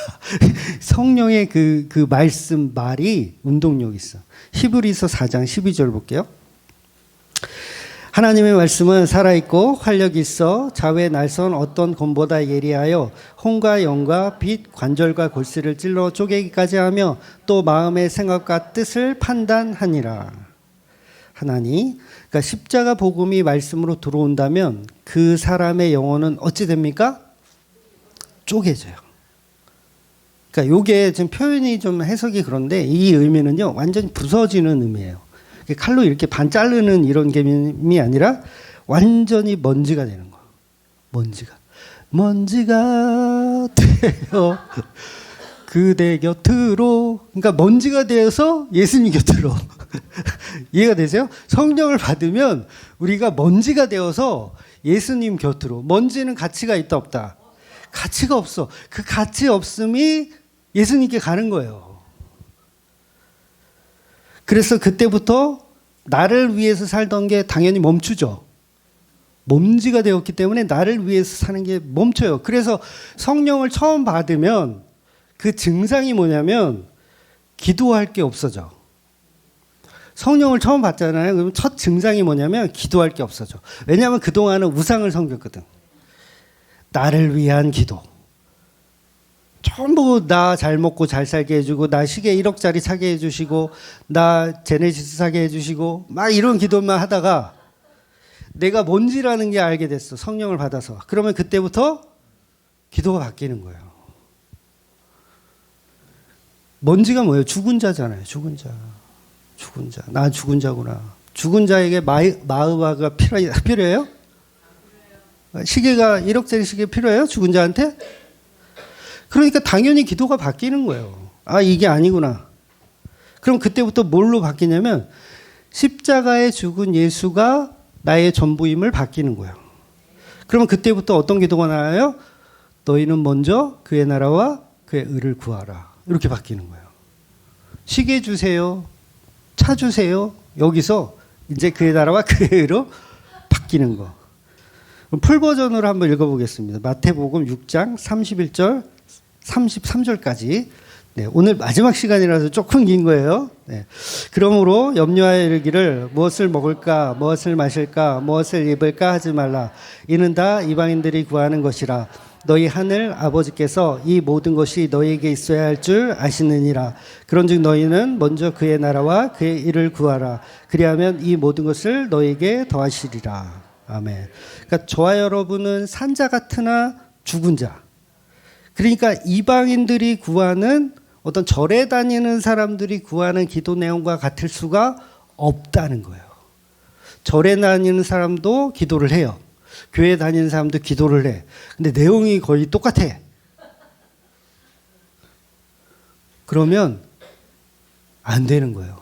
성령의 그 말씀 말이 운동력이 있어. 히브리서 4장 12절 볼게요. 하나님의 말씀은 살아있고 활력이 있어 좌우에 날선 어떤 검보다 예리하여 혼과 영과 빛 관절과 골수를 찔러 쪼개기까지 하며 또 마음의 생각과 뜻을 판단하니라. 하나니, 그러니까 십자가 복음이 말씀으로 들어온다면 그 사람의 영혼은 어찌 됩니까? 쪼개져요. 그러니까 이게 지금 표현이 좀 해석이 그런데 이 의미는요 완전히 부서지는 의미예요. 칼로 이렇게 반 자르는 이런 개념이 아니라 완전히 먼지가 되는 거. 먼지가 되어 그대 곁으로. 그러니까 먼지가 되어서 예수님 곁으로. 이해가 되세요? 성령을 받으면 우리가 먼지가 되어서 예수님 곁으로. 먼지는 가치가 있다 없다? 가치가 없어. 그 가치 없음이 예수님께 가는 거예요. 그래서 그때부터 나를 위해서 살던 게 당연히 멈추죠. 먼지가 되었기 때문에 나를 위해서 사는 게 멈춰요. 그래서 성령을 처음 받으면 그 증상이 뭐냐면 기도할 게 없어져. 성령을 처음 받잖아요. 그러면 첫 증상이 뭐냐면 기도할 게 없어져. 왜냐하면 그동안은 우상을 섬겼거든. 나를 위한 기도. 전부 나 잘 먹고 잘 살게 해주고, 나 시계 1억짜리 사게 해주시고, 나 제네시스 사게 해주시고, 막 이런 기도만 하다가 내가 뭔지라는 게 알게 됐어. 성령을 받아서. 그러면 그때부터 기도가 바뀌는 거예요. 뭔지가 뭐예요? 죽은 자잖아요. 죽은 자. 죽은 자. 나 죽은 자구나. 죽은 자에게 마으바가 필요해요? 시계가 1억짜리 시계 필요해요? 죽은 자한테? 그러니까 당연히 기도가 바뀌는 거예요. 아, 이게 아니구나. 그럼 그때부터 뭘로 바뀌냐면 십자가에 죽은 예수가 나의 전부임을 바뀌는 거예요. 그러면 그때부터 어떤 기도가 나와요? 너희는 먼저 그의 나라와 그의 의를 구하라. 이렇게 바뀌는 거예요. 시계 주세요. 차 주세요. 여기서 이제 그의 나라와 그의 의로 바뀌는 거. 풀 버전으로 한번 읽어보겠습니다. 마태복음 6장 31절 33절까지. 네, 오늘 마지막 시간이라서 조금 긴 거예요. 네. 그러므로 염려하여 이르기를 무엇을 먹을까, 무엇을 마실까, 무엇을 입을까 하지 말라. 이는 다 이방인들이 구하는 것이라. 너희 하늘 아버지께서 이 모든 것이 너희에게 있어야 할 줄 아시느니라. 그런즉 너희는 먼저 그의 나라와 그의 일을 구하라. 그리하면 이 모든 것을 너희에게 더하시리라. 아멘. 그러니까 저와 여러분은 산자 같으나 죽은 자. 그러니까 이방인들이 구하는 어떤 절에 다니는 사람들이 구하는 기도 내용과 같을 수가 없다는 거예요. 절에 다니는 사람도 기도를 해요. 교회 다니는 사람도 기도를 해. 근데 내용이 거의 똑같아. 그러면 안 되는 거예요.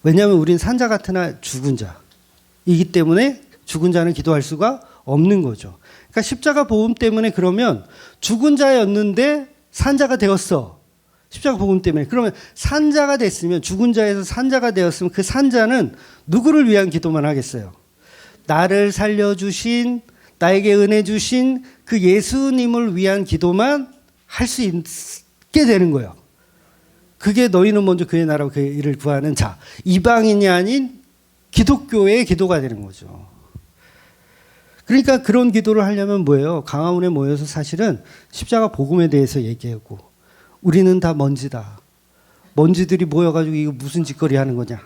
왜냐하면 우린 산자 같으나 죽은 자이기 때문에 죽은 자는 기도할 수가 없는 거죠. 그러니까 십자가 복음 때문에 그러면 죽은 자였는데 산자가 되었어. 십자가 복음 때문에. 그러면 산자가 됐으면, 죽은 자에서 산자가 되었으면 그 산자는 누구를 위한 기도만 하겠어요? 나를 살려주신, 나에게 은혜 주신 그 예수님을 위한 기도만 할 수 있게 되는 거예요. 그게 너희는 먼저 그의 나라와 그의 일을 구하는 자. 이방인이 아닌 기독교의 기도가 되는 거죠. 그러니까 그런 기도를 하려면 뭐예요? 강화문에 모여서 사실은 십자가 복음에 대해서 얘기하고, 우리는 다 먼지다. 먼지들이 모여가지고 이거 무슨 짓거리 하는 거냐.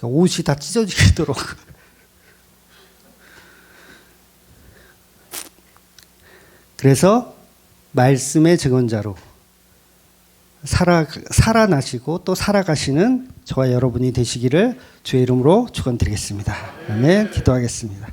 옷이 다 찢어지도록. 그래서 말씀의 증언자로 살아나시고 또 살아가시는 저와 여러분이 되시기를 주의 이름으로 축원드리겠습니다. 아멘. 기도하겠습니다.